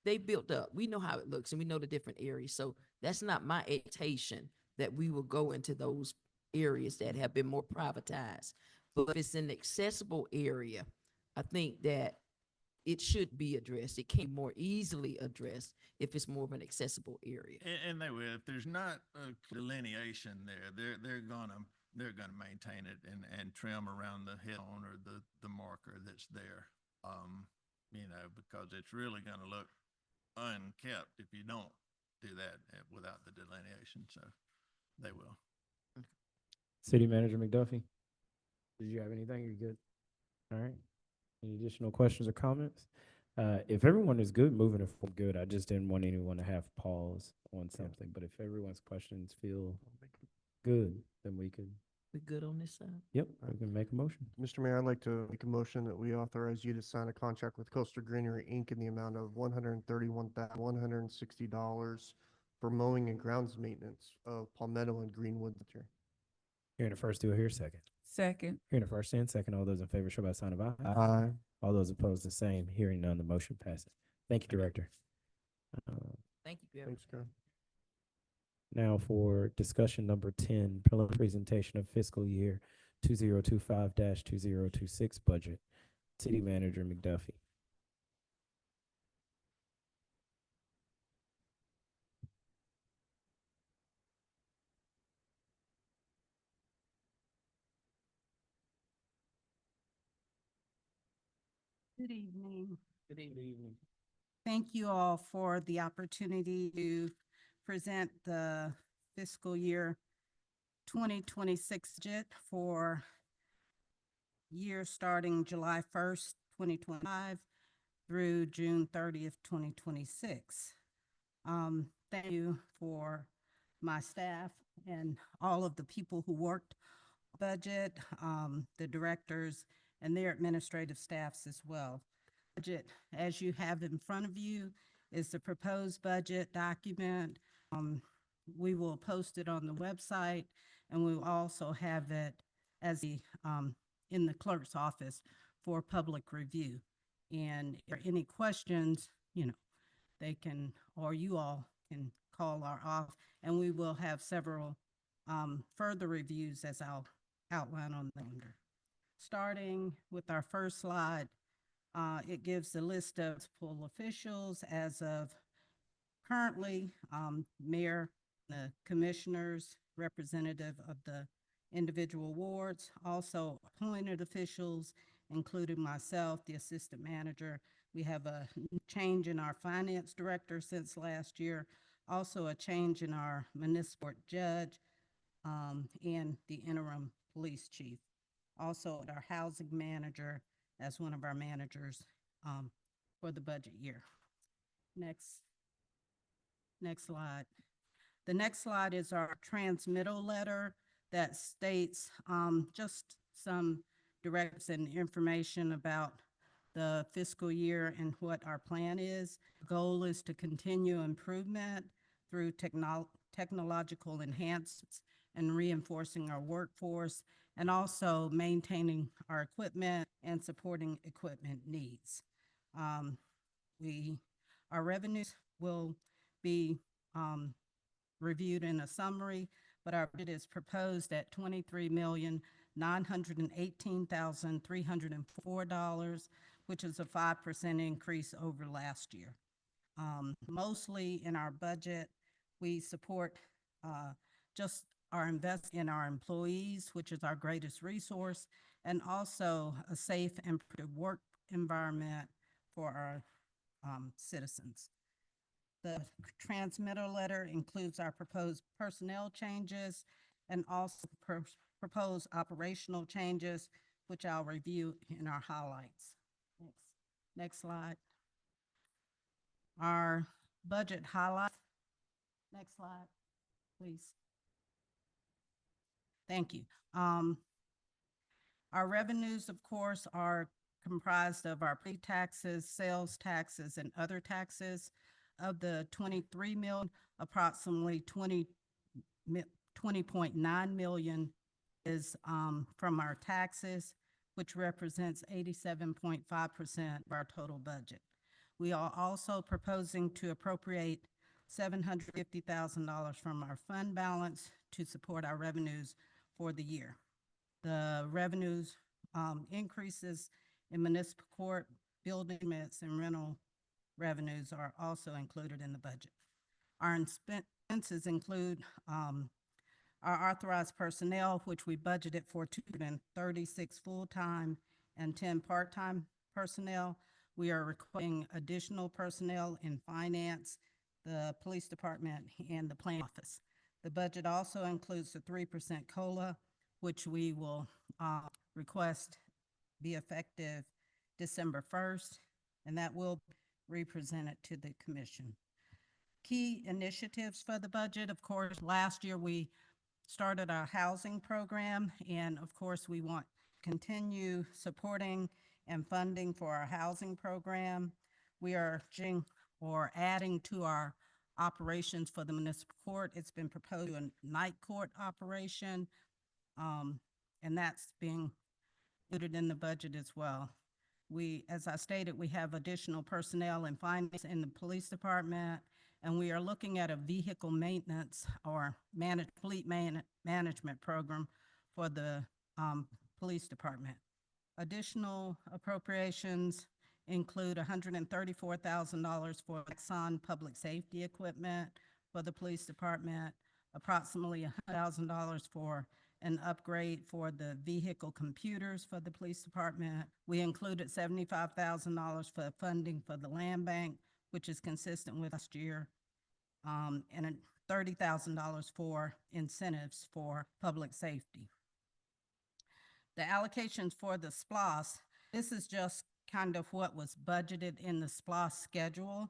they built up. We know how it looks and we know the different areas. So that's not my expectation that we will go into those areas that have been more privatized. But if it's an accessible area, I think that it should be addressed. It can be more easily addressed if it's more of an accessible area. And they will. If there's not a delineation there, they're gonna maintain it and trim around the head on or the marker that's there. You know, because it's really gonna look unkept if you don't do that without the delineation. So they will. City Manager McDuffie, did you have anything? You're good. All right. Any additional questions or comments? If everyone is good, moving it forward, good. I just didn't want anyone to have pause on something, but if everyone's questions feel good, then we could. We good on this side? Yep, we can make a motion. Mr. Mayor, I'd like to make a motion that we authorize you to sign a contract with Coastal Greenery, Inc. in the amount of $131,160 for mowing and grounds maintenance of Palmetto and Greenwood. Hearing the first, do I hear a second? Second. Hearing the first and second, all those in favor show by sign of aye. Aye. All those opposed, the same. Hearing none, the motion passes. Thank you, Director. Thank you, Bill. Thanks, God. Now for discussion number 10, preliminary presentation of fiscal year 2025-2026 budget. City Manager McDuffie. Good evening. Good evening. Thank you all for the opportunity to present the fiscal year 2026 budget for year starting July 1st, 2025 through June 30th, 2026. Thank you for my staff and all of the people who worked budget, the directors and their administrative staffs as well. Budget, as you have in front of you, is the proposed budget document. We will post it on the website, and we will also have it as in the clerk's office for public review. And if there are any questions, they can, or you all can call our office, and we will have several further reviews as I'll outline on the calendar. Starting with our first slide, it gives the list of full officials as of currently, mayor, the commissioners, representative of the individual wards, also appointed officials, including myself, the assistant manager. We have a change in our finance director since last year, also a change in our municipal court judge, and the interim police chief. Also our housing manager as one of our managers for the budget year. Next slide. The next slide is our transmittal letter that states just some directives and information about the fiscal year and what our plan is. The goal is to continue improvement through technological enhancements and reinforcing our workforce, and also maintaining our equipment and supporting equipment needs. Our revenues will be reviewed in a summary, but our budget is proposed at $23,918,304, which is a 5% increase over last year. Mostly in our budget, we support just our investment in our employees, which is our greatest resource, and also a safe and productive work environment for our citizens. The transmitter letter includes our proposed personnel changes and also proposed operational changes, which I'll review in our highlights. Next slide. Our budget highlights. Next slide, please. Thank you. Our revenues, of course, are comprised of our pre-taxes, sales taxes, and other taxes. Of the 23 million, approximately 20.9 million is from our taxes, which represents 87.5% of our total budget. We are also proposing to appropriate $750,000 from our fund balance to support our revenues for the year. The revenues increases in municipal court, building permits, and rental revenues are also included in the budget. Our expenses include our authorized personnel, which we budgeted for 236 full-time and 10 part-time personnel. We are requesting additional personnel in finance, the police department, and the plan office. The budget also includes a 3% COLA, which we will request be effective December 1st, and that will represent it to the commission. Key initiatives for the budget, of course, last year we started our housing program, and of course we want to continue supporting and funding for our housing program. We are adding to our operations for the municipal court. It's been proposed a night court operation, and that's being included in the budget as well. We, as I stated, we have additional personnel and finance in the police department, and we are looking at a vehicle maintenance or fleet management program for the police department. Additional appropriations include $134,000 for Exxon public safety equipment for the police department, approximately $100,000 for an upgrade for the vehicle computers for the police department. We included $75,000 for funding for the land bank, which is consistent with last year, and $30,000 for incentives for public safety. The allocations for the SPLOS, this is just kind of what was budgeted in the SPLOS schedule.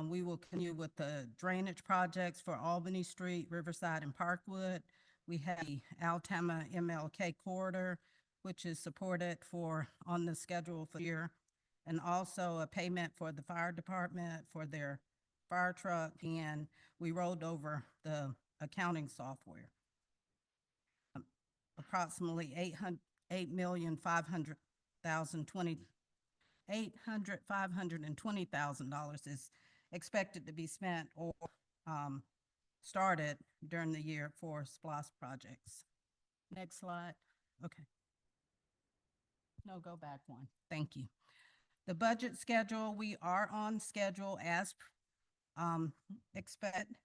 We will continue with the drainage projects for Albany Street, Riverside, and Parkwood. We have the Altama MLK corridor, which is supported on the schedule for the year, and also a payment for the fire department for their fire truck, and we rolled over the accounting software. Approximately $520,000 is expected to be spent or started during the year for SPLOS projects. Next slide. Okay. No, go back one. Thank you. The budget schedule, we are on schedule as expected.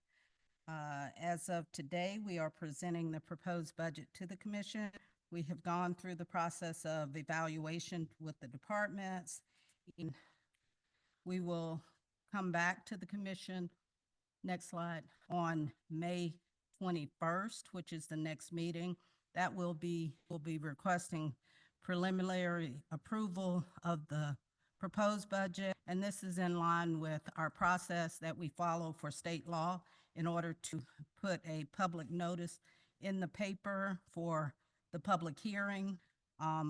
As of today, we are presenting the proposed budget to the commission. We have gone through the process of evaluation with the departments. We will come back to the commission, next slide, on May 21st, which is the next meeting. That we'll be requesting preliminary approval of the proposed budget, and this is in line with our process that we follow for state law in order to put a public notice in the paper for the public hearing.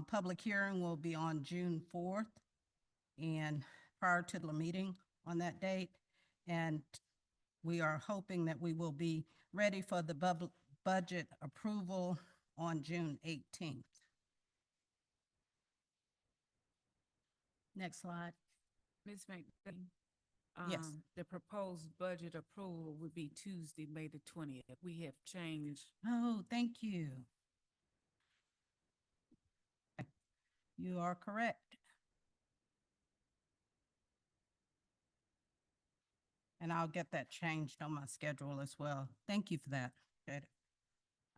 Public hearing will be on June 4th and prior to the meeting on that date. And we are hoping that we will be ready for the budget approval on June 18th. Next slide. Ms. McBain. Yes. The proposed budget approval would be Tuesday, May the 20th. We have changed. Oh, thank you. You are correct. And I'll get that changed on my schedule as well. Thank you for that.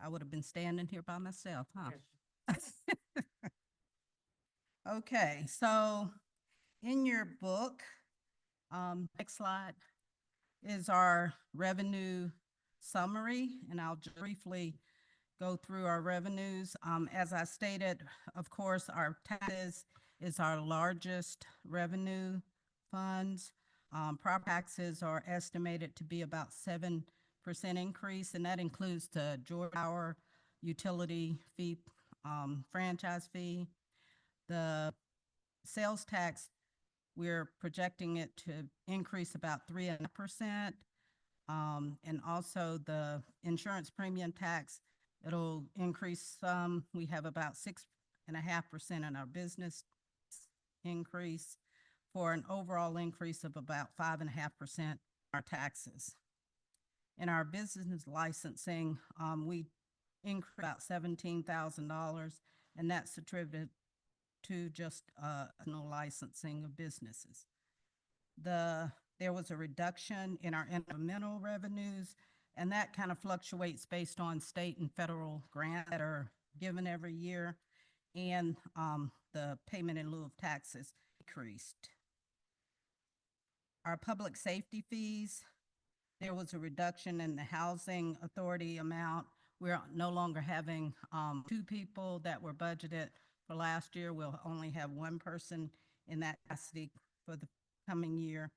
I would have been standing here by myself, huh? Okay, so in your book, next slide, is our revenue summary, and I'll just briefly go through our revenues. As I stated, of course, our taxes is our largest revenue funds. Property taxes are estimated to be about 7% increase, and that includes the Georgia Power utility fee, franchise fee. The sales tax, we're projecting it to increase about 3.5%. And also the insurance premium tax, it'll increase some. We have about 6.5% in our business increase for an overall increase of about 5.5% our taxes. In our business licensing, we increased about $17,000, and that's attributed to just no licensing of businesses. There was a reduction in our environmental revenues, and that kind of fluctuates based on state and federal grants that are given every year, and the payment in lieu of taxes decreased. Our public safety fees, there was a reduction in the housing authority amount. We're no longer having 2 people that were budgeted for last year. We'll only have 1 person in that capacity for the coming year.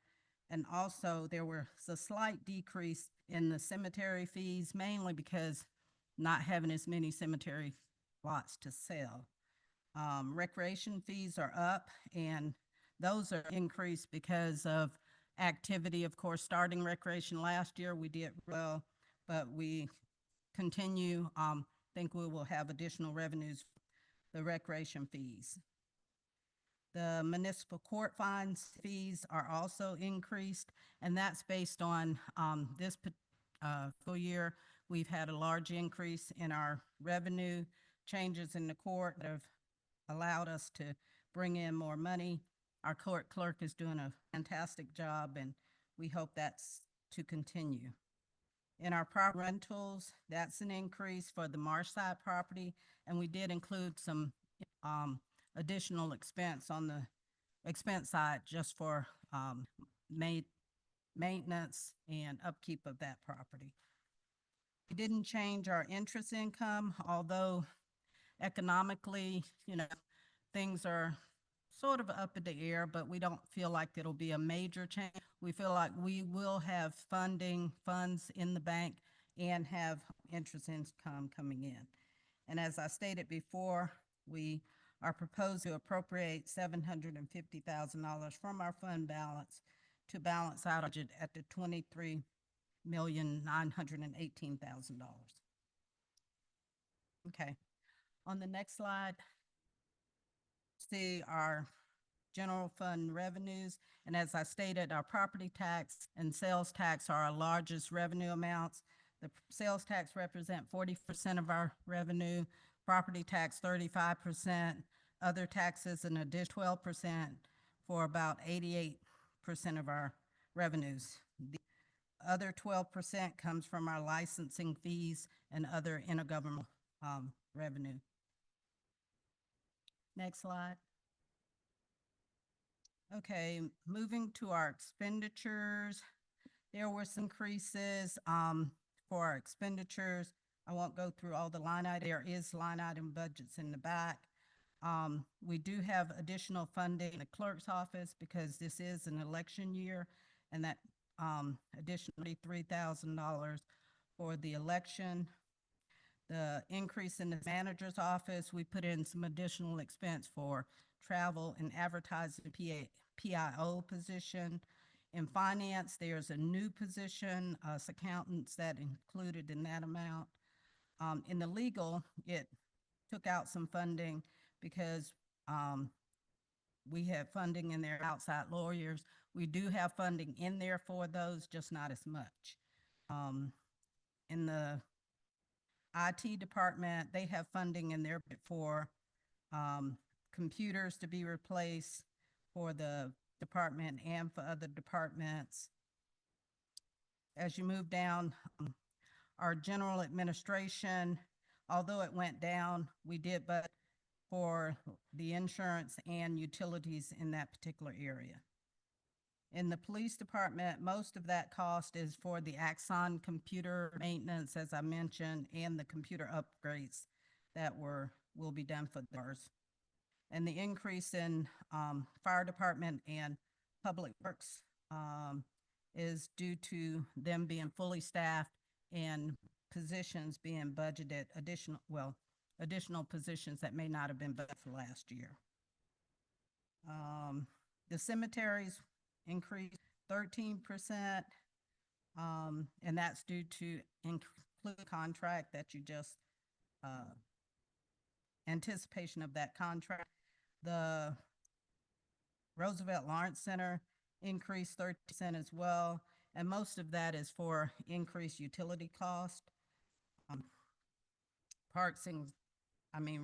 And also there was a slight decrease in the cemetery fees, mainly because not having as many cemetery lots to sell. Recreation fees are up, and those are increased because of activity. Of course, starting recreation last year, we did well, but we continue think we will have additional revenues, the recreation fees. The municipal court fines fees are also increased, and that's based on this full year. We've had a large increase in our revenue, changes in the court that have allowed us to bring in more money. Our court clerk is doing a fantastic job, and we hope that's to continue. In our property rentals, that's an increase for the Marshside property, and we did include some additional expense on the expense side just for maintenance and upkeep of that property. We didn't change our interest income, although economically, things are sort of up in the air, but we don't feel like it'll be a major change. We feel like we will have funds in the bank and have interest income coming in. And as I stated before, we are proposed to appropriate $750,000 from our fund balance to balance out our budget at the $23,918,000. Okay, on the next slide, see our general fund revenues. And as I stated, our property tax and sales tax are our largest revenue amounts. The sales tax represent 40% of our revenue, property tax 35%, other taxes an additional 12% for about 88% of our revenues. The other 12% comes from our licensing fees and other intergovernmental revenue. Next slide. Okay, moving to our expenditures. There were some increases for our expenditures. I won't go through all the line items. There is line item budgets in the back. We do have additional funding in the clerk's office because this is an election year, and that additionally $3,000 for the election. The increase in the manager's office, we put in some additional expense for travel and advertising PIO position. In finance, there's a new position, accountants that included in that amount. In the legal, it took out some funding because we have funding in there, outside lawyers. We do have funding in there for those, just not as much. In the IT department, they have funding in there for computers to be replaced for the department and for other departments. As you move down, our general administration, although it went down, we did but for the insurance and utilities in that particular area. In the police department, most of that cost is for the Axon computer maintenance, as I mentioned, and the computer upgrades that will be done for theirs. And the increase in fire department and public works is due to them being fully staffed and positions being budgeted, additional positions that may not have been budgeted for last year. The cemeteries increased 13%, and that's due to include contract that you just anticipation of that contract. The Roosevelt Lawrence Center increased 30% as well, and most of that is for increased utility cost. Parks and,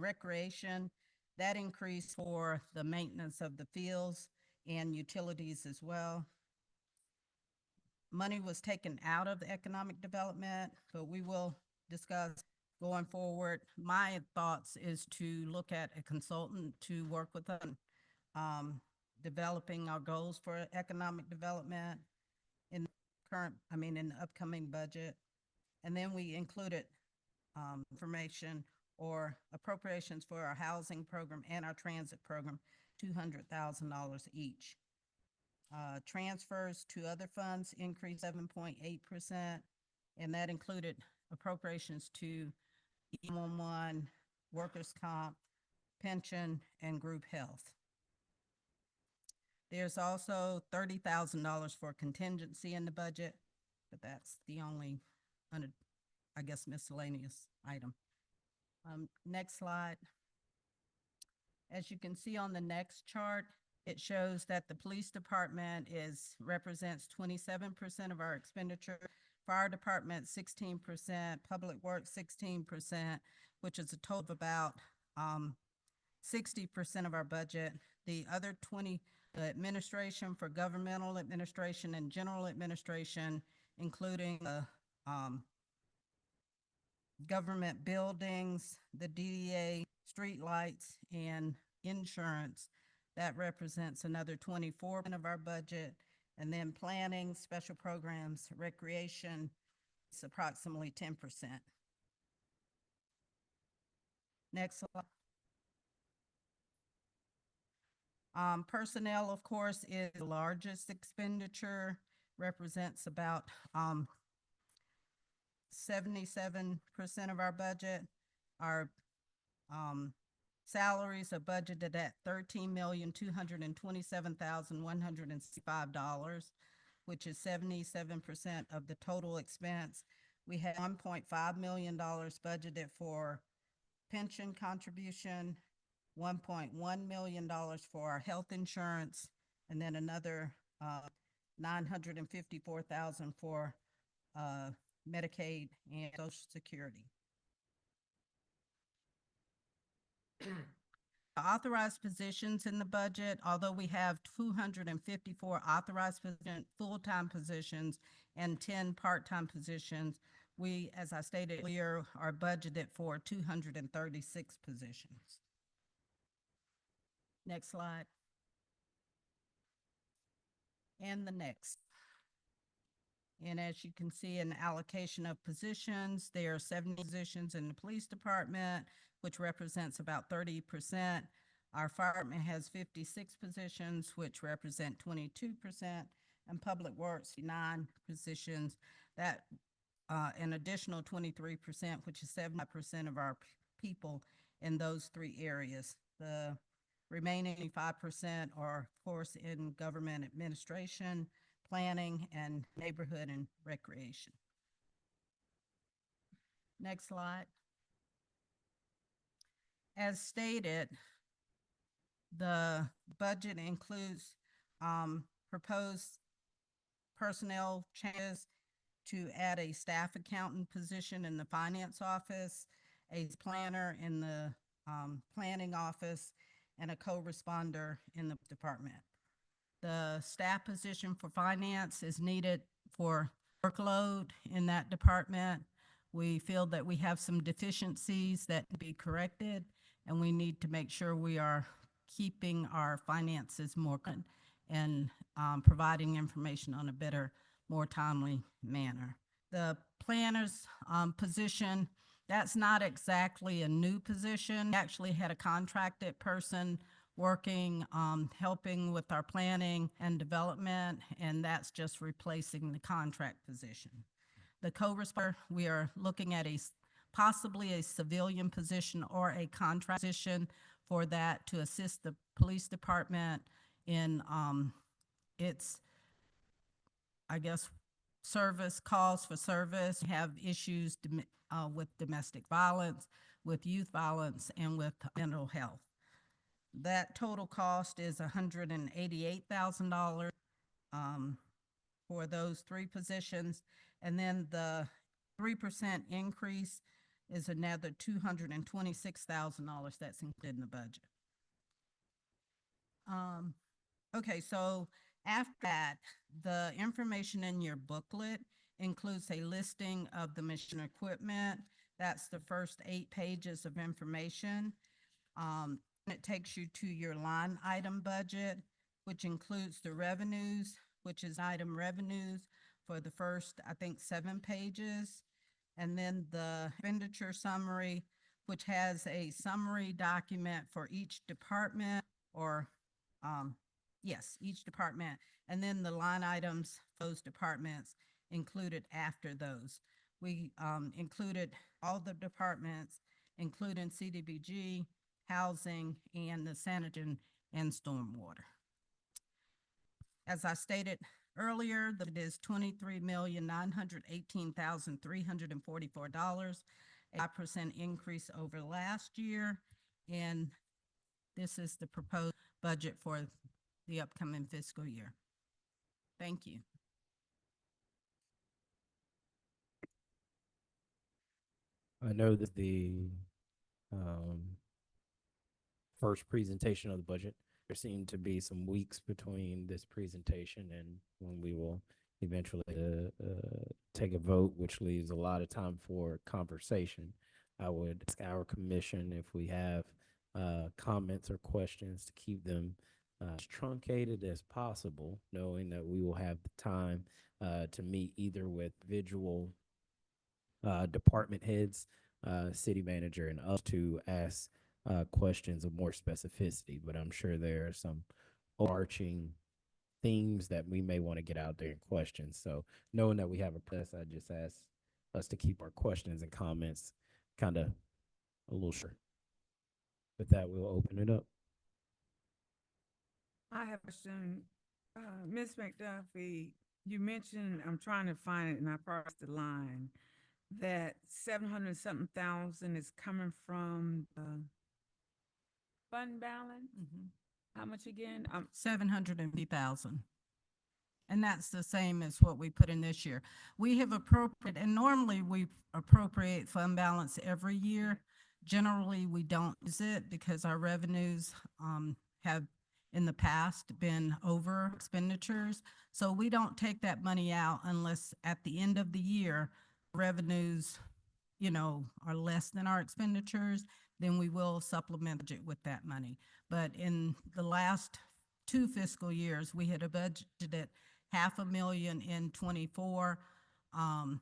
recreation, that increased for the maintenance of the fields and utilities as well. Money was taken out of the economic development, but we will discuss going forward. My thoughts is to look at a consultant to work with us, developing our goals for economic development in the upcoming budget. And then we included information or appropriations for our housing program and our transit program, $200,000 each. Transfers to other funds increased 7.8%, and that included appropriations to 911, workers' comp, pension, and group health. There's also $30,000 for contingency in the budget, but that's the only, miscellaneous item. Next slide. As you can see on the next chart, it shows that the police department represents 27% of our expenditure, fire department 16%, public works 16%, which is a total of about 60% of our budget. The other 20, the administration for governmental administration and general administration, including the government buildings, the DDA, streetlights, and insurance, that represents another 24% of our budget. And then planning, special programs, recreation, it's approximately 10%. Next slide. Personnel, of course, is the largest expenditure, represents about 77% of our budget. Our salaries are budgeted at $13,227,165, which is 77% of the total expense. We have $1.5 million budgeted for pension contribution, $1.1 million for our health insurance, and then another $954,000 for Medicaid and Social Security. Authorized positions in the budget, although we have 254 authorized full-time positions and 10 part-time positions, we, as I stated earlier, are budgeted for 236 positions. Next slide. And the next. And as you can see, an allocation of positions, there are 70 positions in the police department, which represents about 30%. Our fire department has 56 positions, which represent 22%, and public works, 9 positions. That an additional 23%, which is 70% of our people in those 3 areas. The remaining 5% are, of course, in government administration, planning, and neighborhood and recreation. Next slide. As stated, the budget includes proposed personnel changes to add a staff accountant position in the finance office, a planner in the planning office, and a co-responder in the department. The staff position for finance is needed for workload in that department. We feel that we have some deficiencies that need to be corrected, and we need to make sure we are keeping our finances more current and providing information on a better, more timely manner. The planner's position, that's not exactly a new position. We actually had a contracted person working, helping with our planning and development, and that's just replacing the contract position. The co-responder, we are looking at possibly a civilian position or a contract position for that to assist the police department in its, I guess, service, calls for service, have issues with domestic violence, with youth violence, and with mental health. That total cost is $188,000 for those 3 positions. And then the 3% increase is another $226,000 that's included in the budget. Okay, so after that, the information in your booklet includes a listing of the mission equipment. That's the first 8 pages of information. It takes you to your line item budget, which includes the revenues, which is item revenues for the first, I think, 7 pages. And then the expenditure summary, which has a summary document for each department or, yes, each department. And then the line items, those departments included after those. We included all the departments, including CDBG, housing, and the sanitary and stormwater. As I stated earlier, that it is $23,918,344, a 5% increase over last year. And this is the proposed budget for the upcoming fiscal year. Thank you. I know that the um, first presentation of the budget, there seem to be some weeks between this presentation and when we will eventually take a vote, which leaves a lot of time for conversation. I would ask our commission if we have comments or questions to keep them as truncated as possible, knowing that we will have the time to meet either with visual department heads, city manager, and us to ask questions of more specificity. But I'm sure there are some overarching themes that we may want to get out there in questions. So knowing that we have a press, I just ask us to keep our questions and comments kind of a little short. With that, we'll open it up. I have a question. Ms. McDuffie, you mentioned, I'm trying to find it and I parsed the line, that 700 something thousand is coming from the fund balance? How much again? 750,000. And that's the same as what we put in this year. We have appropriate, and normally we appropriate fund balance every year. Generally, we don't use it because our revenues have in the past been over expenditures. So we don't take that money out unless at the end of the year, revenues, you know, are less than our expenditures, then we will supplement budget with that money. But in the last 2 fiscal years, we had budgeted $500,000 in 24, and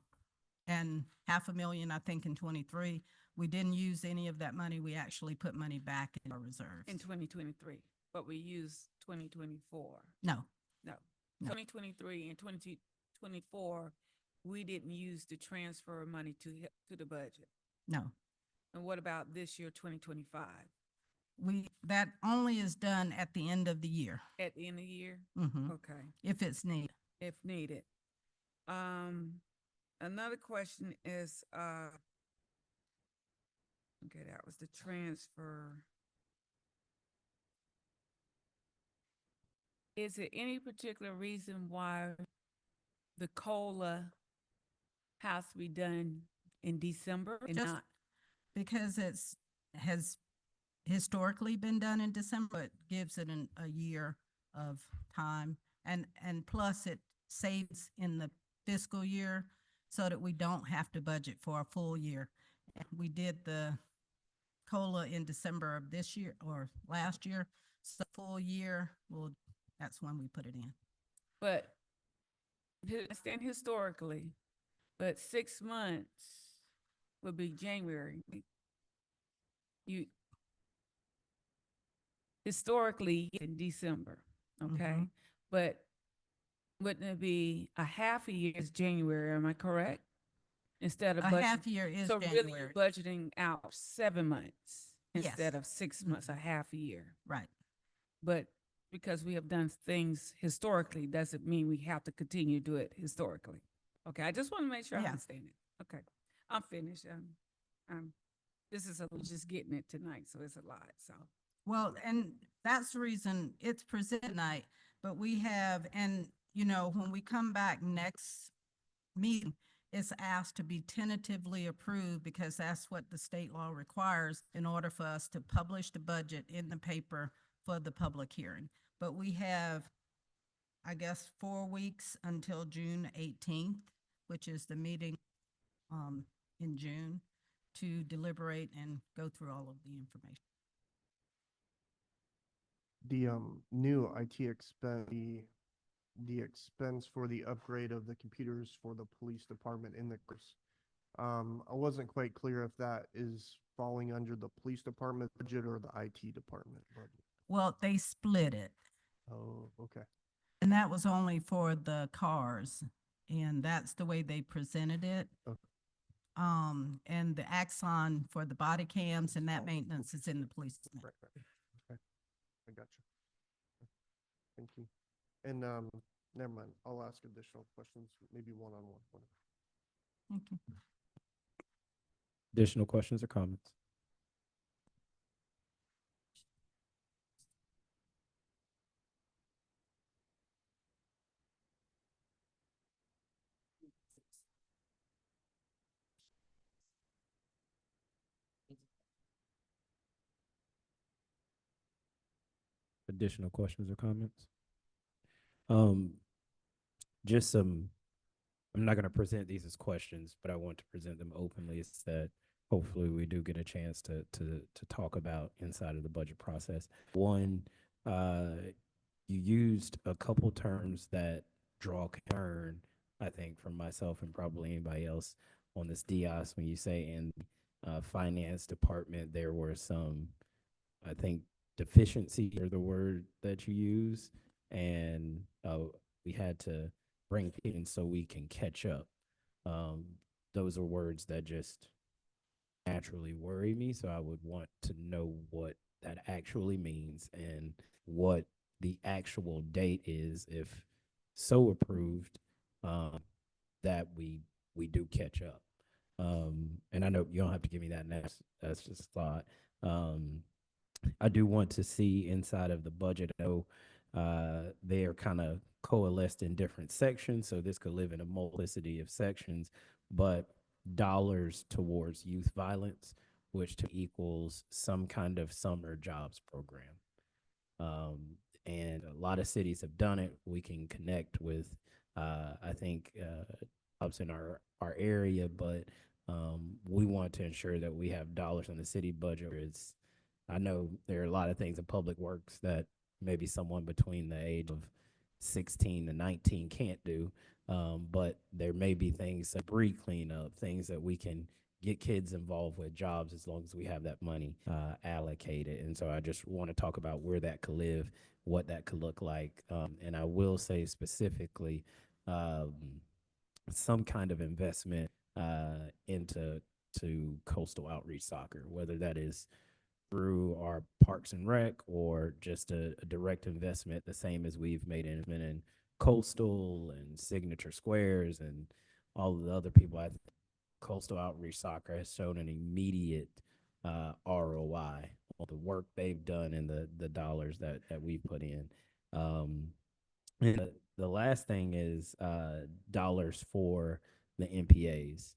$500,000, I think, in 23. We didn't use any of that money. We actually put money back in our reserves. In 2023, but we used 2024. No. No. No. 2023 and 2024, we didn't use the transfer of money to the budget. No. And what about this year, 2025? That only is done at the end of the year. At the end of the year? Mhm. Okay. If it's needed. If needed. Another question is, okay, that was the transfer. Is there any particular reason why the COLA has to be done in December and Just not? because has historically been done in December, it gives it a year of time. And plus it saves in the fiscal year so that we don't have to budget for a full year. We did the COLA in December of this year or last year. So full year, well, that's when we put it in. But I stand historically, but 6 months would be January. You historically in December, okay? But wouldn't it be a half a year is January, am I correct? Instead of A half year is so really January. you're budgeting out 7 months Yes. instead of 6 months, a half a year. Right. But because we have done things historically, doesn't mean we have to continue to do it historically. Okay, I just want to make sure I Yeah. understand it. Okay, I'm finished. This is just getting it tonight, so it's a lot, so. Well, and that's the reason it's presented tonight, but we have, and you know, when we come back next meeting, it's asked to be tentatively approved because that's what the state law requires in order for us to publish the budget in the paper for the public hearing. But we have, I guess, 4 weeks until June 18th, which is the meeting in June, to deliberate and go through all of the information. The new IT expense, the expense for the upgrade of the computers for the police department in the course. I wasn't quite clear if that is falling under the police department budget or the IT department budget. Well, they split it. Oh, okay. And that was only for the cars, and that's the way they presented it. Okay. And the Axon for the body cams and that maintenance is in the police. Right. Okay. I got you. Thank you. And never mind. I'll ask additional questions, maybe one-on-one. Thank you. Additional questions or comments? Additional questions or comments? Um, just some, I'm not going to present these as questions, but I want to present them openly so that hopefully we do get a chance to talk about inside of the budget process. One, you used a couple terms that draw concern, I think, from myself and probably anybody else on this DIOS when you say in finance department there were some, I think, deficiency are the word that you use, and we had to bring it in so we can catch up. Um, those are words that just naturally worry me, so I would want to know what that actually means and what the actual date is, if so approved, that we do catch up. And I know you don't have to give me that now. That's just a thought. I do want to see inside of the budget. I know they are kind of coalesced in different sections, so this could live in a multiplicity of sections, but dollars towards youth violence, which to equals some kind of summer jobs program. And a lot of cities have done it. We can connect with, I think, jobs in our area, but we want to ensure that we have dollars in the city budget. I know there are a lot of things in public works that maybe someone between the age of 16 to 19 can't do, but there may be things, debris cleanup, things that we can get kids involved with jobs as long as we have that money allocated. And so I just want to talk about where that could live, what that could look like. And I will say specifically some kind of investment into coastal outreach soccer, whether that is through our Parks and Rec or just a direct investment, the same as we've made investment in Coastal and Signature Squares and all of the other people. I think Coastal Outreach Soccer has shown an immediate ROI on the work they've done and the dollars that we've put in. And the last thing is dollars for the MPAs.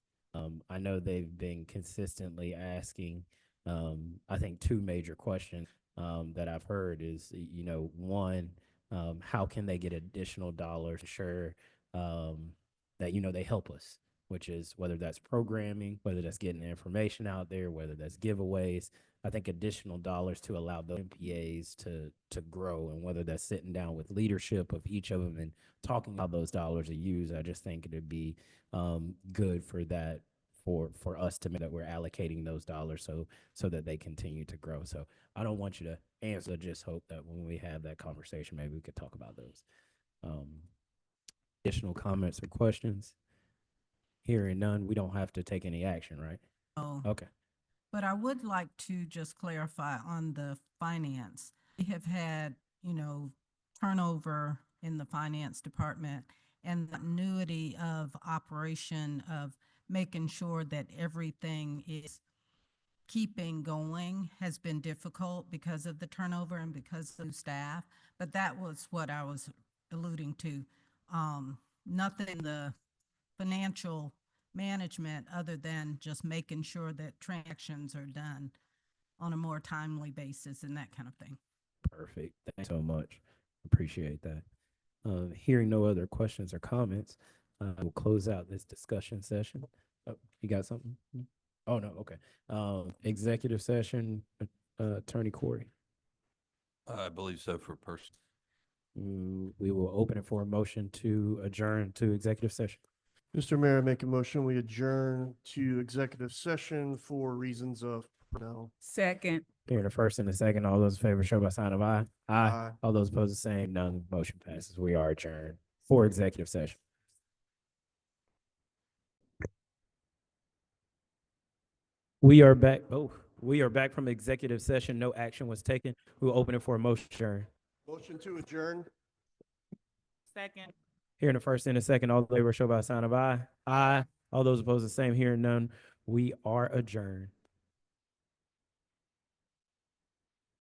I know they've been consistently asking, I think, two major questions that I've heard is, one, how can they get additional dollars to ensure that, they help us, which is whether that's programming, whether that's getting information out there, whether that's giveaways. I think additional dollars to allow the MPAs to grow, and whether that's sitting down with leadership of each of them and talking about those dollars are used. I just think it'd be good for that, for us to make that we're allocating those dollars so that they continue to grow. So I don't want you to answer, just hope that when we have that conversation, maybe we could talk about those. Additional comments or questions? Hearing none, we don't have to take any action, right? Oh. Okay. But I would like to just clarify on the finance. We have had, turnover in the finance department, and the continuity of operation of making sure that everything is keeping going has been difficult because of the turnover and because of staff. But that was what I was alluding to. Nothing in the financial management other than just making sure that transactions are done on a more timely basis and that kind of thing. Perfect. Thanks so much. Appreciate that. Hearing no other questions or comments, we'll close out this discussion session. Oh, you got something? Oh, no. Okay. Executive session, Attorney Corey. I believe so for person. We will open it for a motion to adjourn to executive session. Mr. Mayor, I make a motion, we adjourn to executive session for reasons of personnel. Second. Here, the first and the second, all those in favor show by sign of aye. Aye. All those opposed, the same. None. Motion passes. We are adjourned for executive session. We are back. Oh, we are back from executive session. No action was taken. We'll open it for a motion to adjourn. Motion to adjourn. Second. Here in the first and the second, all those in favor show by sign of aye. Aye. All those opposed, the same. Hearing none. We are adjourned.